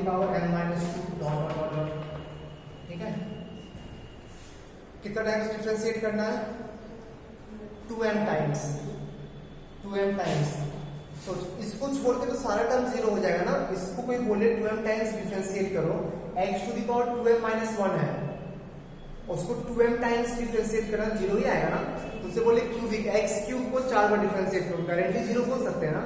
power m minus 2 dot dot dot, ठीक है। कितना times differentiate करना है? 2m times. सो इसको छोड़ के तो सारा टर्म जीरो हो जाएगा ना, इसको कोई बोले 2m टाइम्स डिफरेंशिएट करो, x to the power 2m minus 1 है, उसको 2m टाइम्स डिफरेंशिएट करना, जीरो ही आएगा ना। तो उसे बोले क्यूबिक, x क्यूब को 4 बार डिफरेंशिएट करो, गारंटी जीरो बोल सकते हैं ना,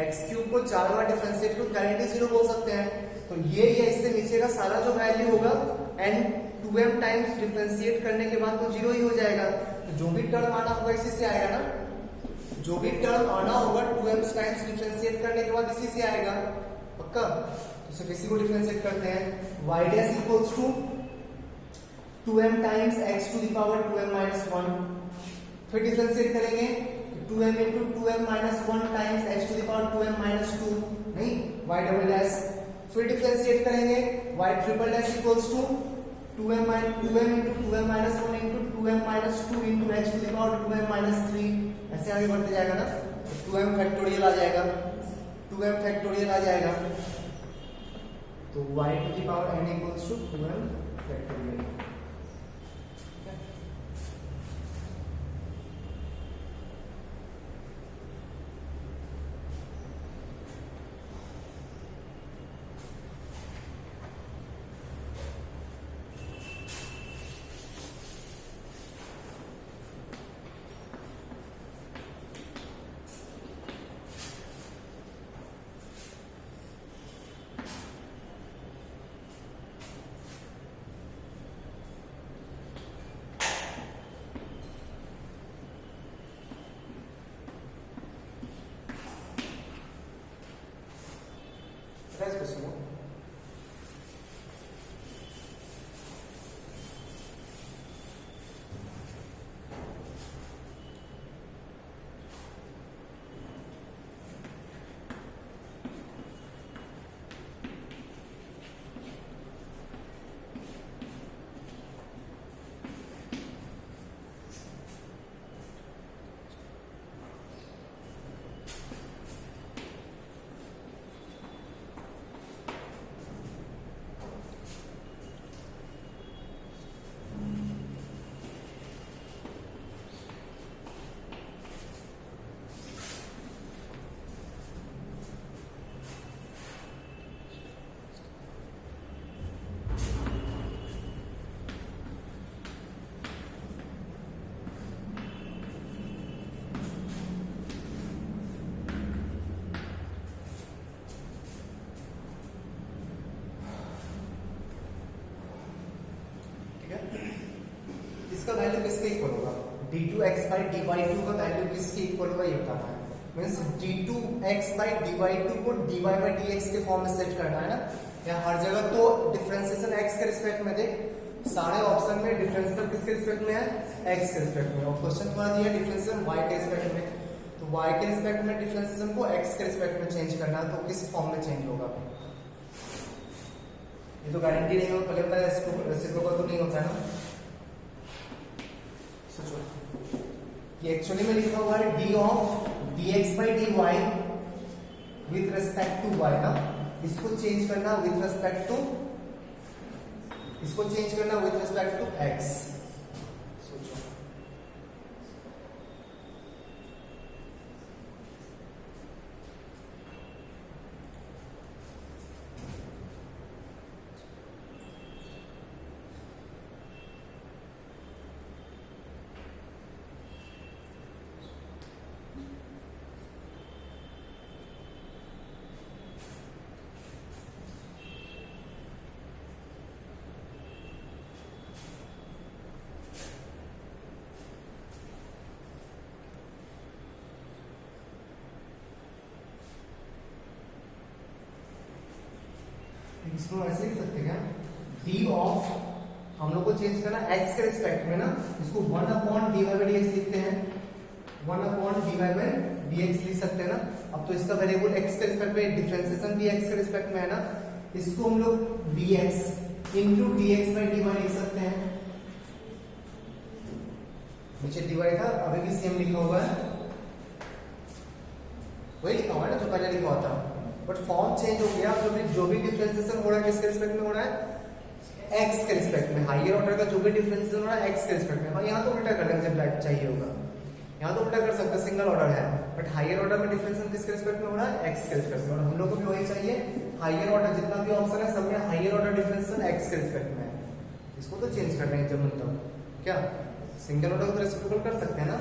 x क्यूब को 4 बार डिफरेंशिएट करो, गारंटी जीरो बोल सकते हैं। तो ये इससे नीचे का सारा जो वैल्यू होगा एंड 2m टाइम्स डिफरेंशिएट करने के बाद तो जीरो ही हो जाएगा। तो जो भी टर्म आना होगा इसी से आएगा ना, जो भी टर्म आना होगा 2m टाइम्स डिफरेंशिएट करने के बाद इसी से आएगा, पक्का। तो सिर्फ इसी को डिफरेंशिएट करते हैं, y dash equals to 2m times x to the power 2m minus 1, फिर डिफरेंशिएट करेंगे 2m into 2m minus 1 times x to the power 2m minus 2 नहीं, y डबल डैश, फिर डिफरेंशिएट करेंगे y triple dash equals to 2m into 2m minus 1 into 2m minus 2 into x to the power 2m minus 3, ऐसे आगे बढ़ते जाएगा ना, तो 2m factorial आ जाएगा, 2m फैक्टोरियल आ जाएगा, तो y to the power n equals to 2m factorial. इसका वैल्यू किसके इक्वल होगा? d2x by dy2 का वैल्यू किसके इक्वल होगा ये बताना है, मींस d2x by dy2 को dy by dx के फॉर्म में सेट करना है ना। या हर जगह तो डिफरेंशिएशन x के रिस्पेक्ट में, देख सारे ऑप्शन में डिफरेंशियल किसके रिस्पेक्ट में है? x के रिस्पेक्ट में, और क्वेश्चन तुम्हारा दिया डिफरेंशिएशन y के रिस्पेक्ट में, तो y के रिस्पेक्ट में डिफरेंशिएशन को x के रिस्पेक्ट में चेंज करना है, तो किस फॉर्म में चेंज होगा? ये तो गारंटी नहीं होगा, पहले पता रेसिप्रोकल तो नहीं होता है ना। सोचो ये एक्चुअली में लिखा हुआ है d of dx by dy with respect to y ना, इसको चेंज करना विथ रेस्पेक्ट टू, इसको चेंज करना विथ रेस्पेक्ट टू x। सोचो इसको ऐसे लिख सकते क्या, डी ऑफ, हम लोग को चेंज करना x के रिस्पेक्ट में ना, इसको 1/dy/dx लिखते हैं, 1/dy/dx लिख सकते हैं ना। अब तो इसका वेरिएबल x के रिस्पेक्ट में, डिफरेंशिएशन भी x के रिस्पेक्ट में है ना, इसको हम लोग dx into dx/dy लिख सकते हैं। नीचे dy था, अभी भी सेम लिखा हुआ है, वही लिखा हुआ है ना जो पहले लिखा हुआ था, बट फॉर्म चेंज हो गया। जो भी डिफरेंशिएशन हो रहा है किसके रिस्पेक्ट में हो रहा है, x के रिस्पेक्ट में। हायर ऑर्डर का जो भी डिफरेंशिएशन हो रहा है x के रिस्पेक्ट में। हाँ, यहाँ तो उल्टा कर देंगे जब चाहिए होगा, यहाँ तो उल्टा कर सकते हैं, सिंगल ऑर्डर है, बट हायर ऑर्डर में डिफरेंशिएशन किसके रिस्पेक्ट में हो रहा है, x के रिस्पेक्ट में। और हम लोग को भी वही चाहिए, हायर ऑर्डर जितना भी ऑप्शन है सब में हायर ऑर्डर डिफरेंशिएशन x के रिस्पेक्ट में है। इसको तो चेंज कर देंगे जब मतलब क्या, सिंगल ऑर्डर को तो रेसिप्रोकल कर सकते हैं ना।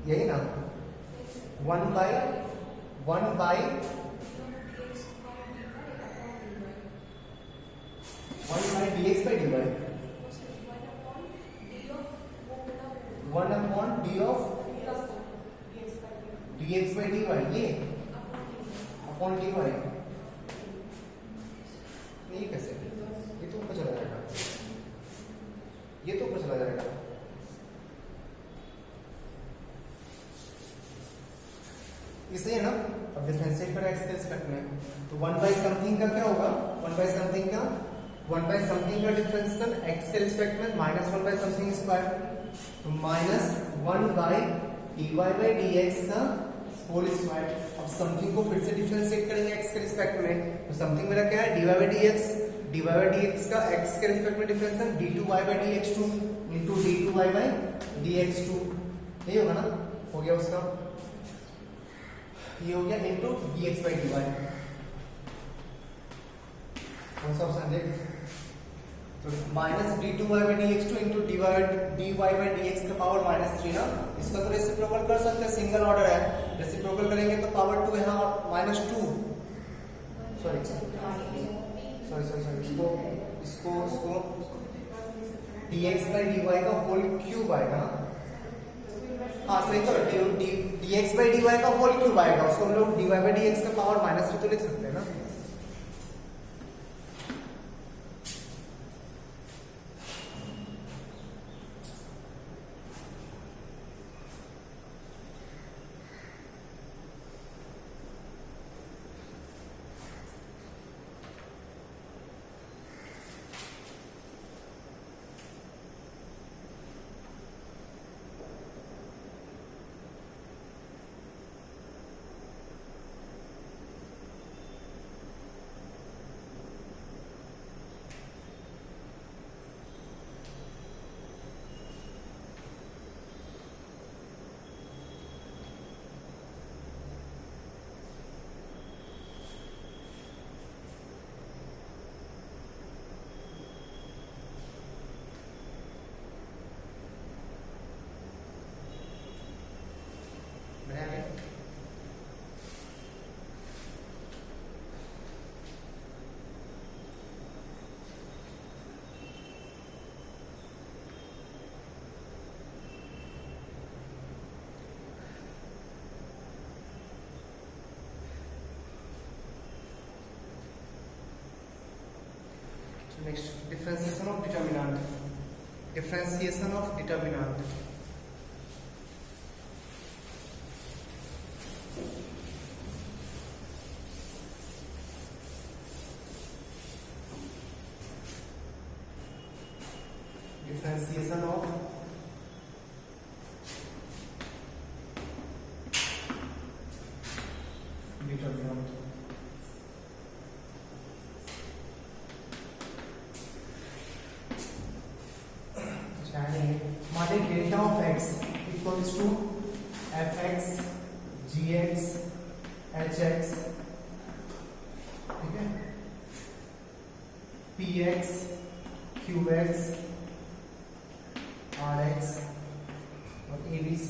यही ना, 1/1/1/dx/dy, 1/d of dx/dy, ये अपॉन dy, ये कैसे, ये तो ऊपर चला जाएगा, ये तो ऊपर चला जाएगा। इसे है ना, अब डिफरेंशिएट कर x के रिस्पेक्ट में, तो 1/समथिंग का क्या होगा, 1/समथिंग का, 1/समथिंग का डिफरेंशिएशन x के रिस्पेक्ट में -1/समथिंग स्क्वायर, तो -1/dy/dx का होल स्क्वायर। अब समथिंग को फिर से डिफरेंशिएट करेंगे x के रिस्पेक्ट में, तो समथिंग मेरा क्या है, dy/dx का x के रिस्पेक्ट में डिफरेंशिएशन d2y/dx2 into d2y/dx2, यही होगा ना, हो गया उसका, ये हो गया into dx/dy। कौन सा ऑप्शन देख, तो -d2y/dx2 into dy/dx का पावर -3 ना, इसका तो रेसिप्रोकल कर सकते हैं, सिंगल ऑर्डर है, रेसिप्रोकल करेंगे तो पावर 2 यहाँ -2, सॉरी इसको dx/dy का होल क्यूब आएगा ना, हाँ सही करो, dx/dy का होल क्यूब आएगा, उसको हम लोग dy/dx का पावर -3 तो लिख सकते हैं ना। Next, differentiation of determinant. Differentiation of determinant. Differentiation of determinant. मान delta of x equals to fx gx hx, ठीक है, px qx rx और abc।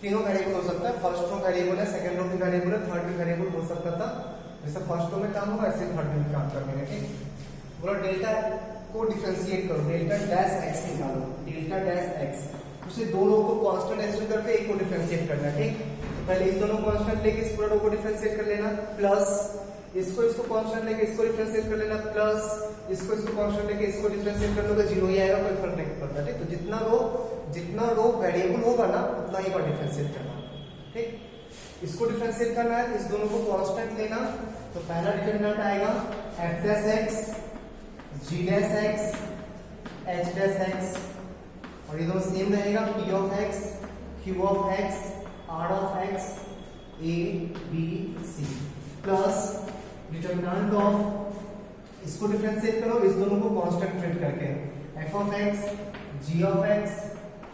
तीनों वेरिएबल हो सकता है, फर्स्ट रो वेरिएबल है, सेकंड रो भी वेरिएबल है, थर्ड भी वेरिएबल हो सकता था। जैसे फर्स्ट रो में काम होगा ऐसे थर्ड में भी काम करेंगे, ठीक। बोलो डेल्टा को डिफरेंशिएट करो, डेल्टा डैश x निकालो, डेल्टा डैश x, इससे दो लोगों को कांस्टेंट एज्यूम करके एक को डिफरेंशिएट करना है, ठीक। तो पहले इस दोनों कांस्टेंट लेके इस पूरा रो को डिफरेंशिएट कर लेना, प्लस इसको कांस्टेंट लेके इसको डिफरेंशिएट कर लेना, प्लस इसको कांस्टेंट लेके इसको डिफरेंशिएट कर लोगे, जीरो ही आएगा, कोई फर्क नहीं पड़ता, ठीक। तो जितना रो वेरिएबल होगा ना उतना ही बार डिफरेंशिएट करना, ठीक। इसको डिफरेंशिएट करना है, इस दोनों को कांस्टेंट लेना, तो पहला डिटरमिनेंट आएगा f dash x, g dash x, h dash x, और ये दोनों सेम रहेगा, p of x, q of x, r of x, a b c, plus determinant of, इसको डिफरेंशिएट करो इस दोनों को कांस्टेंट ट्रीट करके, f of x, g of x,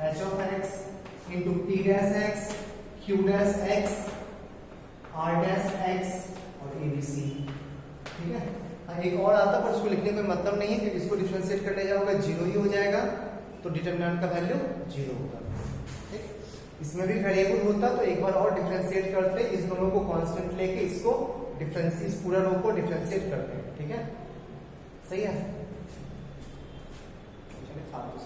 h of x into p dash x, q dash x, r dash x और a b c, ठीक है। हाँ, एक और आता पर उसको लिखने का मतलब नहीं है क्योंकि इसको डिफरेंशिएट करने जाओगे जीरो ही हो जाएगा, तो डिटरमिनेंट का वैल्यू जीरो होगा, ठीक। इसमें भी वेरिएबल होता तो एक बार और डिफरेंशिएट करते, इस दोनों को कांस्टेंट लेके इसको इस पूरा रो को डिफरेंशिएट करते हैं, ठीक है, सही है। चलिए फालतू से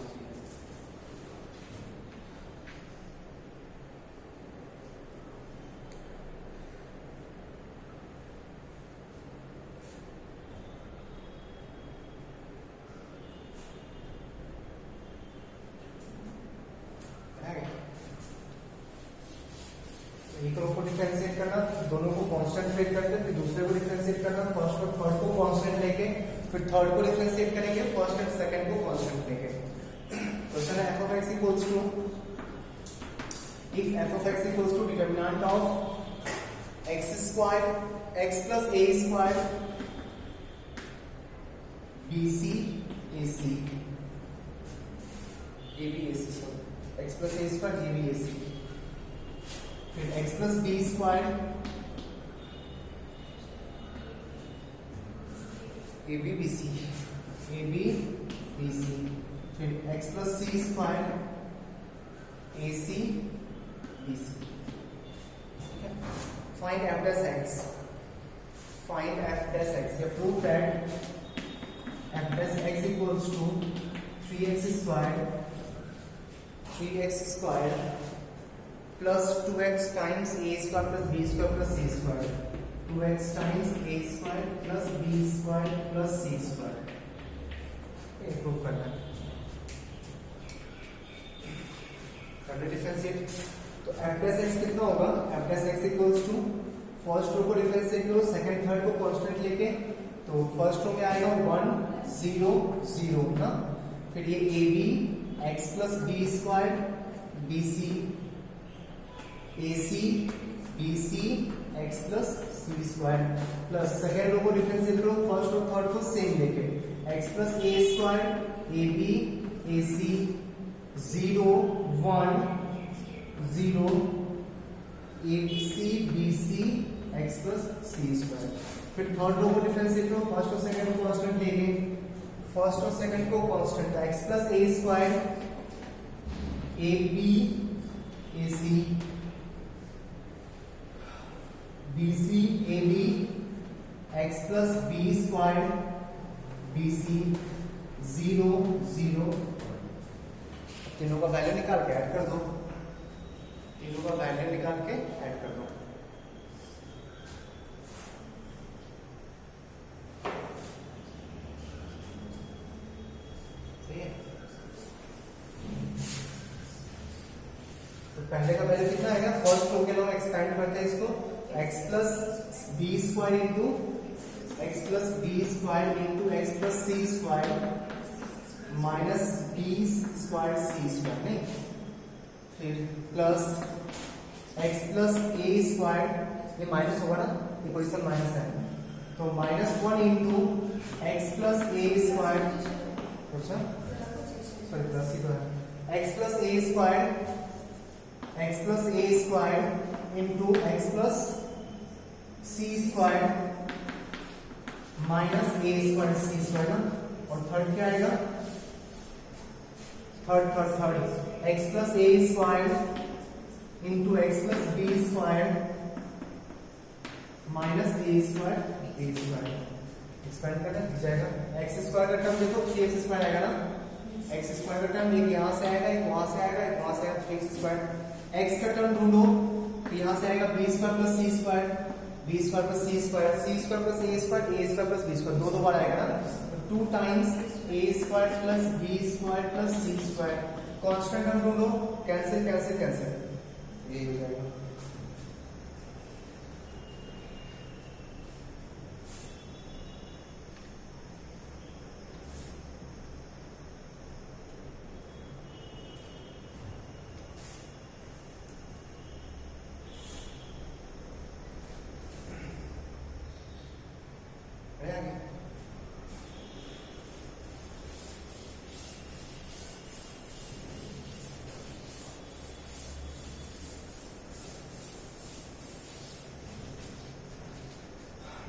एक रो को डिफरेंशिएट करना, दोनों को कांस्टेंट लेट करते, फिर दूसरे को डिफरेंशिएट करना, फर्स्ट और थर्ड को कांस्टेंट लेके, फिर थर्ड को डिफरेंशिएट करेंगे, फर्स्ट एंड सेकंड को कांस्टेंट लेके। क्वेश्चन है f of x equals to, if f of x equals to determinant of x square, x plus a square, bc ac, ab ac, sorry, x plus a square ab ac, फिर x plus b square a b b c, फिर x plus c square a c b c. Find f dash x, find f dash x, prove that f dash x equals to 3x square plus 2x times a square plus b square plus c square, 2x times a square plus b square plus c square, ये prove करना है। करना differentiate, तो f dash x कितना होगा, f dash x equals to, first row को differentiate करो, second third को कांस्टेंट लेके, तो फर्स्ट रो में आएगा 1 0 0 ना, फिर ये a b x plus b square b c AC BC x plus c square, plus second row को डिफरेंशिएट करो, फर्स्ट और थर्ड को सेम लेके, x plus a square AB AC 0 1 0 ABC BC x plus c square, फिर third row को differentiate करो, first और second को कांस्टेंट लेके, फर्स्ट और सेकेंड को constant, x plus a square AB AC BC AB x plus b square BC 0 0, तीनों का वैल्यू निकाल के ऐड कर दो, तीनों का वैल्यू निकाल के ऐड कर दो, सही है। तो पहले का वैल्यू कितना आएगा, फर्स्ट रो के लिए हम एक्सपेंड करते हैं इसको, x plus b square into x plus b square into x plus c square minus b square c square, नहीं, फिर plus x plus a square, ये माइनस होगा ना, ये पोजीशन माइनस है, तो -1 into x plus a square, अच्छा sorry plus ही तो है, x plus a square into x plus c square minus a square c square ना, और थर्ड क्या आएगा, third x plus a square into x plus b square minus a square expand करना जाएगा, x square का term देखो 3x square आएगा ना, एक्स स्क्वायर का टर्म, एक यहाँ से आएगा, एक वहां से आएगा, एक वहां से आएगा, एक्स स्क्वायर। एक्स का टर्म ढूंढो, तो यहाँ से आएगा b square plus c square, b square plus c square, c square plus a square plus b square, दो बार आएगा ना, तो 2 times a square plus b square plus c square. Constant term ढूंढो, कैंसिल कैंसिल कैंसिल, ये हो जाएगा।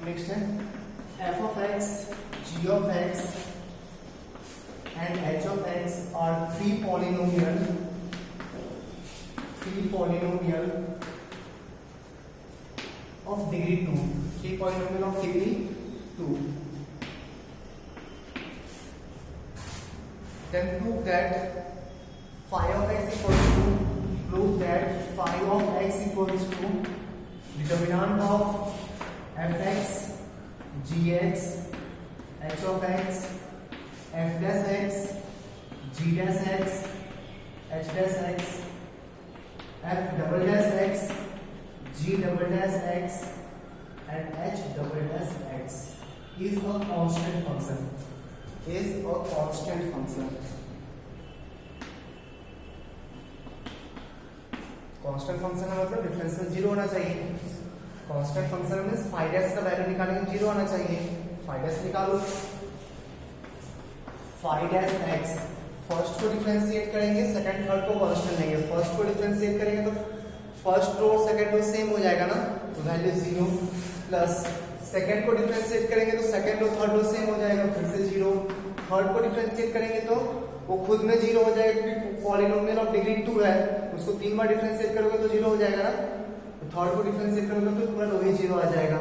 Next है f of x, g of x and h of x are three polynomial of degree 2, three polynomial of degree 2. Then prove that phi of x equals to determinant of fx, gx, h of x, f dash x, g dash x, h dash x, f double dash x, g double dash x and h double dash x is a constant function. Constant function का मतलब differential zero होना चाहिए। Constant function में phi dash का value निकालेंगे zero आना चाहिए। Phi dash निकालो, फाइ डैश एक्स, फर्स्ट को डिफरेंशिएट करेंगे, सेकंड थर्ड को कांस्टेंट लेंगे। फर्स्ट को डिफरेंशिएट करेंगे तो first row second row same हो जाएगा ना, तो वैल्यू 0 प्लस सेकंड को डिफरेंशिएट करेंगे तो second row third row same हो जाएगा, फिर से 0। थर्ड को डिफरेंशिएट करेंगे तो वो खुद में 0 हो जाएगा क्योंकि पॉलिनोमियल ऑफ डिग्री 2 है, उसको 3 बार डिफरेंशिएट करोगे तो 0 हो जाएगा ना। तो थर्ड को डिफरेंशिएट करोगे तो पूरा वही 0 आ जाएगा,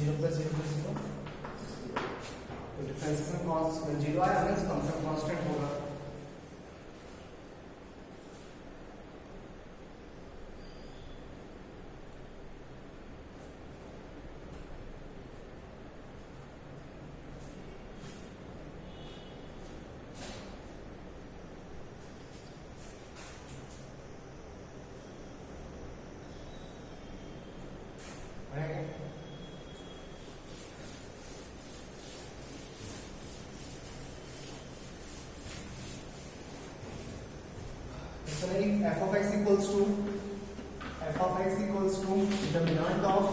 0 प्लस 0 प्लस 0। तो डिफरेंशिएशन कांस्टेंट 0 आया, मींस फंक्शन कांस्टेंट होगा। f of x equals to determinant of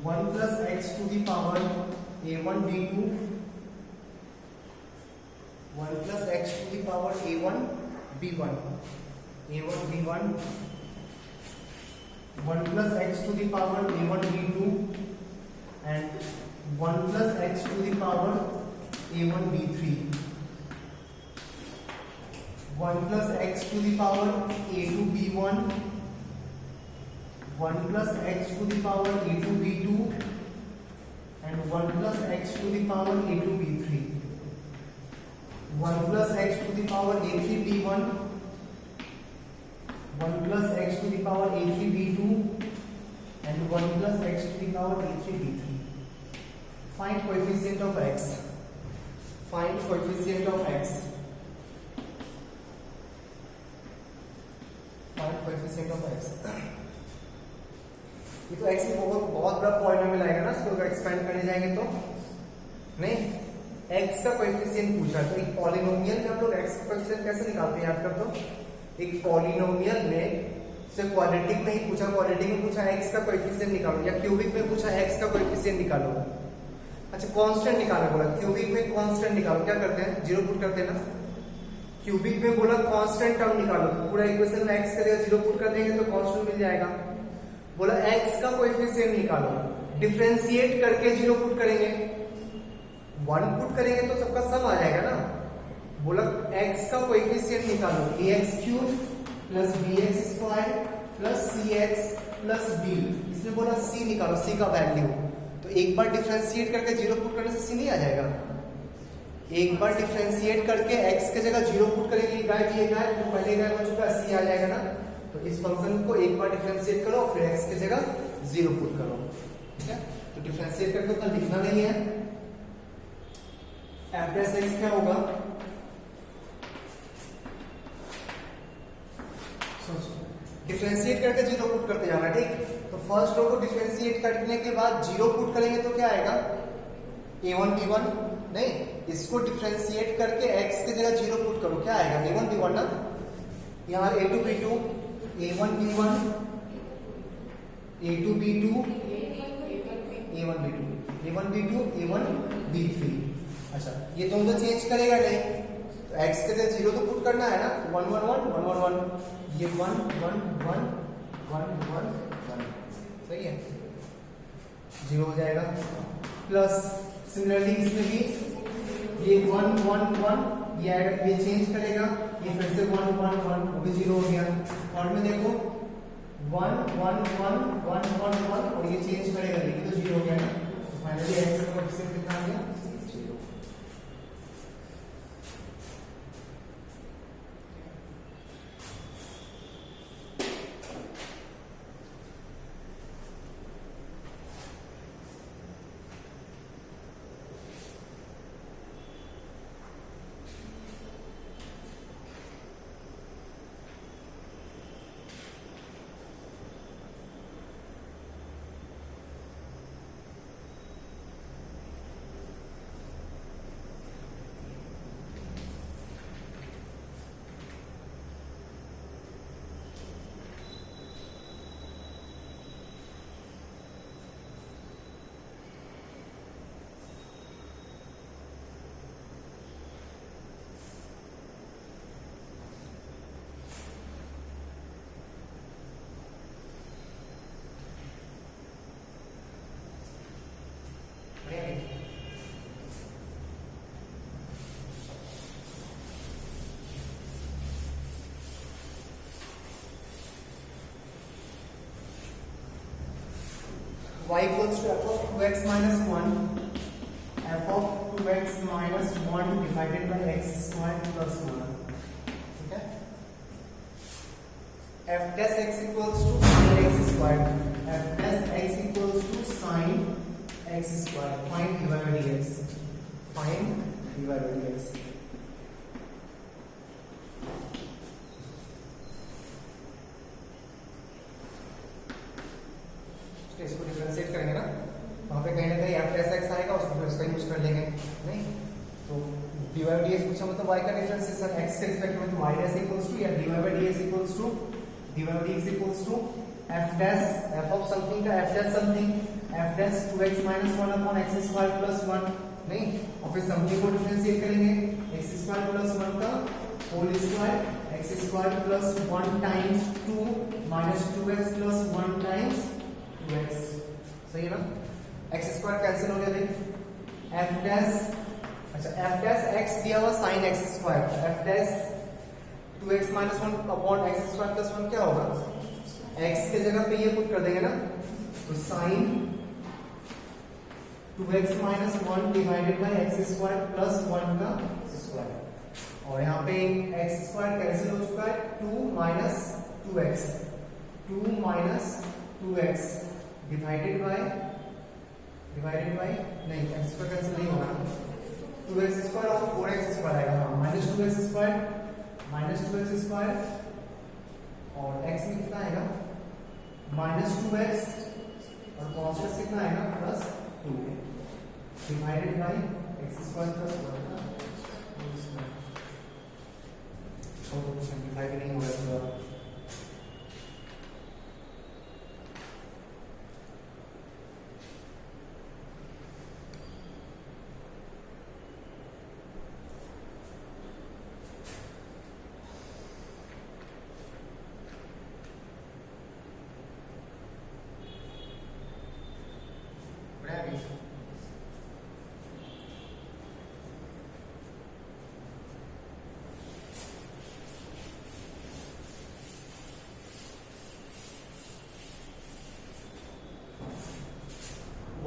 1 plus x to the power a1 b2, 1 plus x to the power a1 b1, a1 b1, 1 plus x to the power a1 b2 and 1 plus x to the power a1 b3, 1 plus x to the power a2 b1, 1 plus x to the power a2 b2 and 1 plus x to the power a2 b3, 1 plus x to the power a3 b1, 1 plus x to the power a3 b2 and 1 plus x to the power a3 b3. Find coefficient of x. Find coefficient of x. Find coefficient of x. ये तो x बहुत बड़ा polynomial आएगा ना, इसको expand करने जाएंगे तो नहीं। x का कोएफिशिएंट पूछा, तो एक पॉलिनोमियल में हम लोग x का कोएफिशिएंट कैसे निकालते हैं, याद कर दो। एक पॉलिनोमियल में से क्वाड्रेटिक में ही पूछा, क्वाड्रेटिक में पूछा x का कोएफिशिएंट निकालो, या क्यूबिक में पूछा x का कोएफिशिएंट निकालो। अच्छा कांस्टेंट निकालो बोला, क्यूबिक में कांस्टेंट निकालो, क्या करते हैं, जीरो पुट करते हैं ना। क्यूबिक में बोला कांस्टेंट टर्म निकालो, तो पूरा इक्वेशन में x का जगह जीरो पुट कर देंगे तो कांस्टेंट मिल जाएगा। बोला x का कोएफिशिएंट निकालो, डिफरेंशिएट करके जीरो पुट करेंगे, 1 पुट करेंगे तो सबका सम आ जाएगा ना। बोला x का कोएफिशिएंट निकालो, ax³ plus bx² plus cx plus b। इसमें बोला c निकालो, c का वैल्यू, तो एक बार डिफरेंशिएट करके जीरो पुट करने से c नहीं आ जाएगा। एक बार डिफरेंशिएट करके x के जगह 0 पुट करेंगे, ये गायब तो पहले गायब हो चुका, c आ जाएगा ना। तो इस फंक्शन को एक बार डिफरेंशिएट करो फिर x के जगह 0 पुट करो, ठीक है। तो डिफरेंशिएट करके उतना लिखना नहीं है। f डैश x क्या होगा, डिफरेंशिएट करके 0 पुट करते जाना, ठीक। तो फर्स्ट रो को डिफरेंशिएट करने के बाद 0 पुट करेंगे तो क्या आएगा, a1 b1, नहीं, इसको डिफरेंशिएट करके x की जगह 0 पुट करो, क्या आएगा a1 b1 ना। यहाँ a2 b2, a1 b1, a2 b2, a1 b2, a1 b2, a1 b3। अच्छा, ये तुम तो चेंज करेगा नहीं, तो x के जगह 0 तो पुट करना है ना, 1 1 1 1 1 1, ये 1 1 1 1 1 1, सही है, 0 हो जाएगा। प्लस सिमिलरली इसमें भी ये 1 1 1, ये चेंज करेगा, ये फिर से 1 1 1, वो भी 0 हो गया। और में देखो 1 1 1 1 1 1, और ये चेंज करेगा, ये तो 0 हो गया ना। तो फाइनली x का कोएफिशिएंट कितना आ गया, 0। y equals to f of 2x minus 1, f of 2x minus 1 divided by x squared plus 1, ठीक है। f dash x equals to sin x squared, f dash x equals to sin x squared, find dy by dx, find dy by dx। इसको differentiate करेंगे ना, वहां पे कहीं ना कहीं f dash x आएगा, उसको फिर इसका यूज कर लेंगे, नहीं तो dy by dx पूछा मतलब y का डिफरेंशिएशन x के रिस्पेक्ट में, तो y dash इक्वल्स टू या dy by dx equals to dy by dx equals to f dash f of something का f dash something, f dash 2x minus 1 upon x squared plus 1, नहीं, और फिर something को differentiate करेंगे, x squared plus 1 का whole square, x squared plus 1 times 2 minus 2x plus 1 times 2x, सही है ना। x स्क्वायर कैंसिल हो गया, देख f डैश, अच्छा f डैश x दिया हुआ sin x square, f dash 2x minus 1 upon x square plus 1 क्या होगा, x के जगह पे ये पुट कर देंगे ना, तो sin 2x minus 1 divided by x square plus 1 का स्क्वायर, और यहाँ पे x स्क्वायर कैंसिल हो चुका है, 2 minus 2x, 2 minus 2x divided by नहीं, x स्क्वायर कैंसिल नहीं होगा, 2x स्क्वायर और 4x स्क्वायर आएगा, हाँ माइनस 2x स्क्वायर और x में कितना आएगा माइनस 2x और cos x कितना आएगा plus 2 divided by x square plus 1 का स्क्वायर, तो सिंपलीफाई भी नहीं होगा इसका।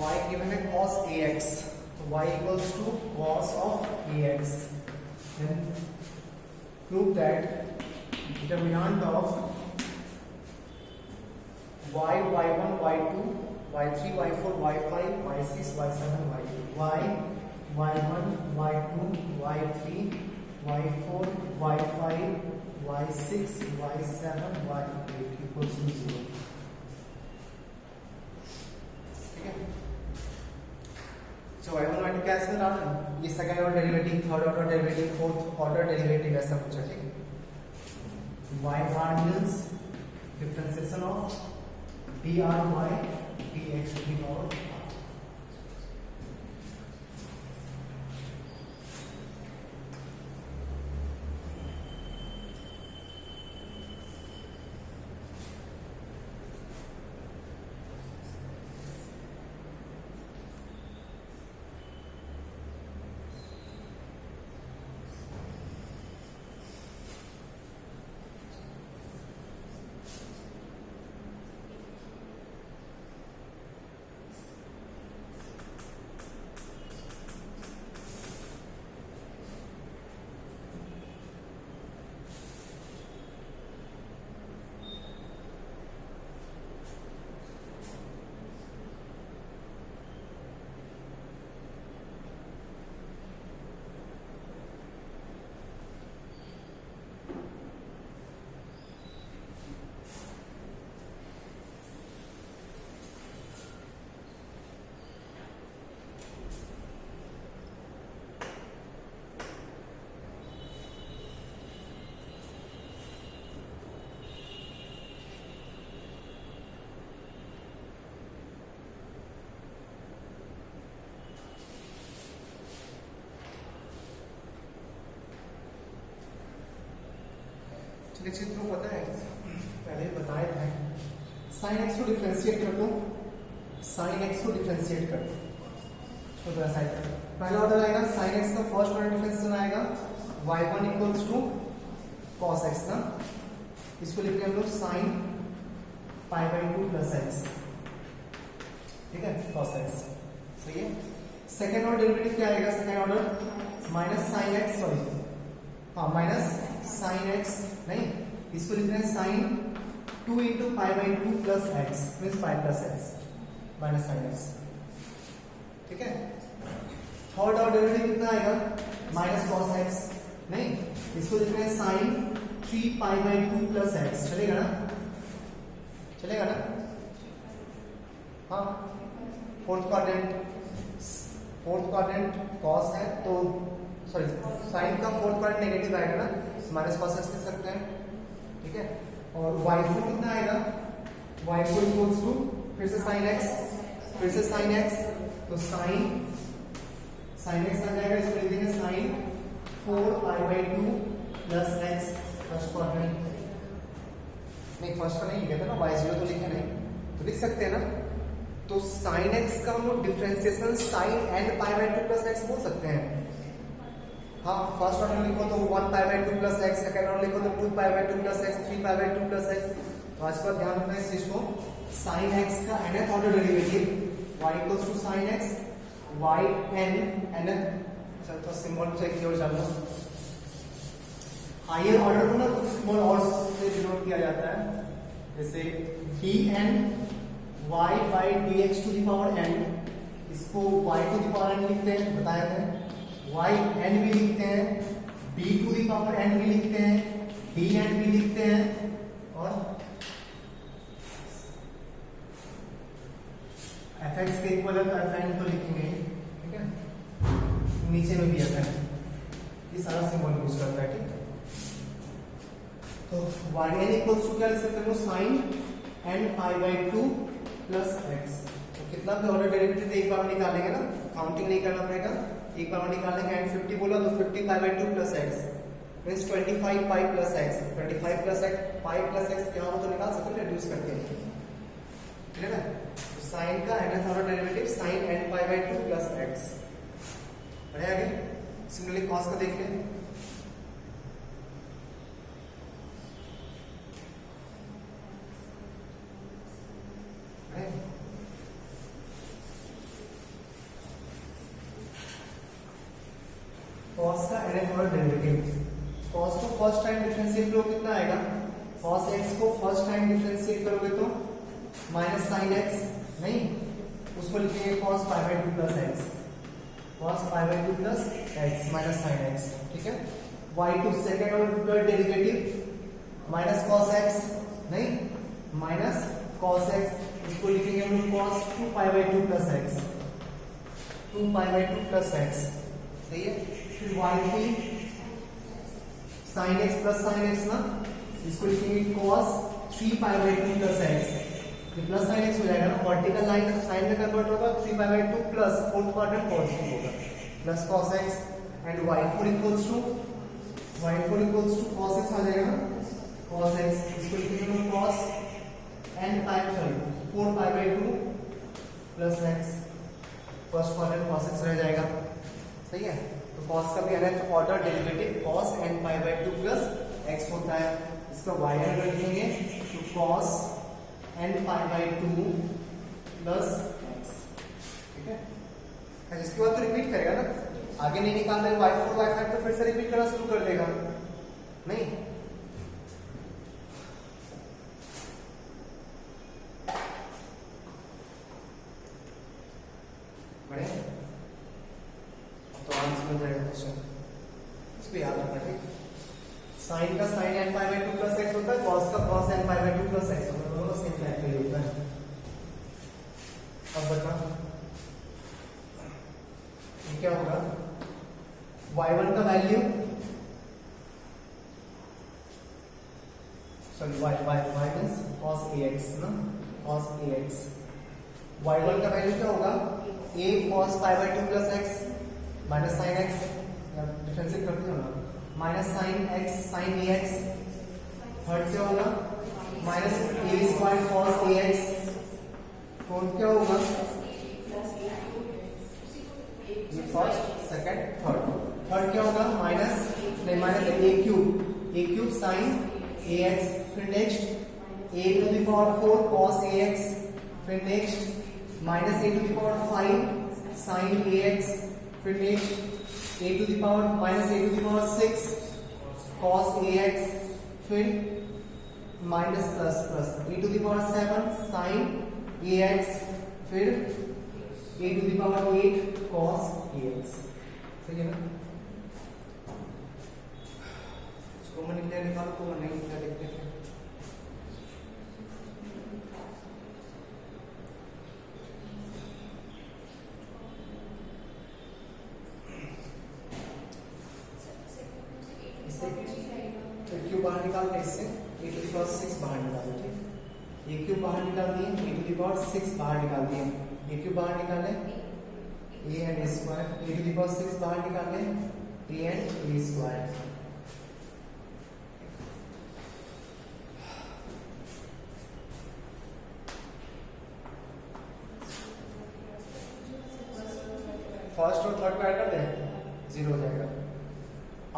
y given है cos ax, तो y equals to cos of ax. Then prove that determinant of y, y1, y2, y3, y4, y5, y6, y7, y8, y, y1, y2, y3, y4, y5, y6, y7, y8 equals to 0. ठीक है, so y1 y2 कैसे बना रहे हैं, ये second order derivative, third order derivative, fourth order derivative ऐसा कुछ है. ठीक है, y bar means differentiation of dr by dx to the power r. चलिए चित्र को पता है, पहले बताए थे. साइन एक्स को डिफरेंशिएट कर दो, साइन एक्स को डिफरेंशिएट कर दो. तो पहला ऑर्डर आएगा, साइन एक्स का फर्स्ट ऑर्डर डिफरेंशिएशन आएगा y1 equals to cos x ना, इसको लिख रहे हैं हम लोग sine pi by 2 plus x. ठीक है, cos x. सही है. सेकेंड ऑर्डर डेरिवेटिव क्या आएगा, second order minus sine x, sorry हाँ माइनस साइन एक्स नहीं, इसको लिख रहे हैं sine 2 into pi by 2 plus x means pi plus x minus sine x. ठीक है. थर्ड ऑर्डर डेरिवेटिव कितना आएगा, माइनस कॉस एक्स नहीं, इसको लिख रहे हैं sine 3 pi by 2 plus x. चलेगा ना, चलेगा ना. हाँ, फोर्थ क्वाड्रेंट कॉस है तो सॉरी साइन का फोर्थ क्वाड्रेंट नेगेटिव आएगा ना, माइनस कॉस एक्स लिख सकते हैं. ठीक है. और y4 कितना आएगा, y4 इक्वल्स टू फिर से साइन एक्स, फिर से साइन एक्स, तो साइन एक्स आ जाएगा, इसको लिख देंगे sine 4 pi by 2 plus x first quadrant नहीं, फर्स्ट का नहीं लिखा था ना, y0 तो लिखे नहीं, तो लिख सकते हैं ना. तो साइन एक्स का हम लोग differentiation sine n pi by 2 plus x बोल सकते हैं. हाँ, फर्स्ट ऑर्डर लिखो तो 1 pi by 2 plus x, second order लिखो तो 2 pi by 2 plus x, 3 pi by 2 plus x. तो आज का ध्यान रखना इस चीज को, साइन एक्स का nth order derivative y equals to sine x y n nth. चल तो सिंबल से की ओर जाना, हायर ऑर्डर को ना कुछ सिंबल और से डिनोट किया जाता है, जैसे dn y by dx to the power n, इसको y to the power n लिखते हैं, बताया था. y n भी लिखते हैं, d to the power n भी लिखते हैं, dn भी लिखते हैं, और fx के इक्वल है तो fn तो लिखेंगे. ठीक है, नीचे में भी fn, ये सारा सिंबल यूज करता है. ठीक है, तो yn इक्वल्स टू क्या लिख सकते हैं, sine n pi by 2 plus x. तो कितना भी ऑर्डर डेरिवेटिव एक बार में निकालेंगे ना, काउंटिंग नहीं करना पड़ेगा, एक बार में निकालेंगे. एंड 50 बोला तो 50 पाई by 2 plus x means 25 pi plus x. 25 plus x pi plus x क्या हो तो निकाल सकते हैं रिड्यूस करके. ठीक है ना. तो साइन का nth order derivative sign n pi by 2 plus x. बढ़े आगे. सिमिलरली कॉस का देख लें. cos का nth ऑर्डर डेरिवेटिव, cos को फर्स्ट टाइम डिफरेंशिएट करो कितना आएगा, cos x को फर्स्ट टाइम डिफरेंशिएट करोगे तो माइनस साइन x, नहीं उसको लिखेंगे cos pi by 2 plus x, cos pi by 2 plus x minus sine x, ठीक है। y2 second order derivative minus cos x, नहीं माइनस cos x, उसको लिखेंगे हम cos 2 pi by 2 plus x, 2 pi by 2 plus x, सही है। फिर y3 sin x plus sin x ना, इसको लिखेंगे cos 3 pi by 2 plus x, ये प्लस sin x हो जाएगा ना, वर्टिकल लाइन साइन में कन्वर्ट होगा, 3 pi by 2 plus fourth quadrant positive होगा plus cos x, and y4 equals to cos x आ जाएगा ना, cos x, इसको लिखेंगे cos n pi sorry 4 pi by 2 plus x, first quadrant cos x रह जाएगा, सही है। तो cos का भी nth order derivative cos n pi by 2 plus x होता है, इसका y n रखेंगे तो cos n pi by 2 plus x, ठीक है। इसके बाद तो रिपीट करेगा ना, आगे नहीं निकालना है y4 y5 तो फिर से रिपीट करना शुरू कर देगा, नहीं बड़े तो आंसर हो जाएगा क्वेश्चन, इसको याद रखना, ठीक। साइन का sine n pi by 2 plus x होता है, cos का cos n pi by 2 plus x होता है, दोनों सेम लाइन पे होता है। अब बता ये क्या होगा, y1 का value sorry y means cos ax ना, cos ax, y1 का वैल्यू क्या होगा, a cos pi by 2 plus x minus sine x, differentiate करते हो ना, minus sine x sine ax, third क्या होगा minus a square cos ax, fourth क्या होगा ये फर्स्ट सेकंड थर्ड क्या होगा minus a cube sine ax, फिर next a to the power 4 cos ax, फिर next minus a to the power 5 sine ax, फिर next a to the power minus a to the power 6 cos ax, फिर minus plus plus a to the power 7 sine ax, फिर a to the power 8 cos ax, सही है ना। इसको common India निकालो तो नहीं क्या देखते हैं, क्यूब बाहर निकाल के इससे a टू द पावर 6 बाहर निकालो, ठीक। a क्यूब बाहर निकाल दिए, a टू द पावर 6 बाहर निकाल दिए, a क्यूब बाहर निकाले a and a square, a to the power 6 बाहर निकाले a and a square, first और थर्ड को ऐड कर दे 0 हो जाएगा,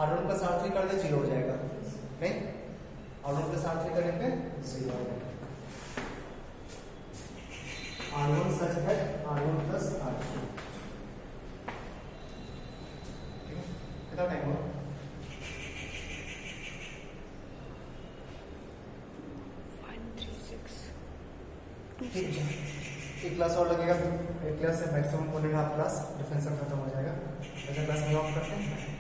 R1 प्लस R3 कर दे 0 हो जाएगा, नहीं R1 प्लस R3 करने पे 0 हो जाएगा, R1 सच है R1 प्लस R3, ठीक है। कितना टाइम हुआ, ठीक है। एक क्लास और लगेगा, एक क्लास से मैक्सिमम 1.5 क्लास डिफरेंशियल खत्म हो जाएगा, ऐसा क्लास में ऑफ करते हैं।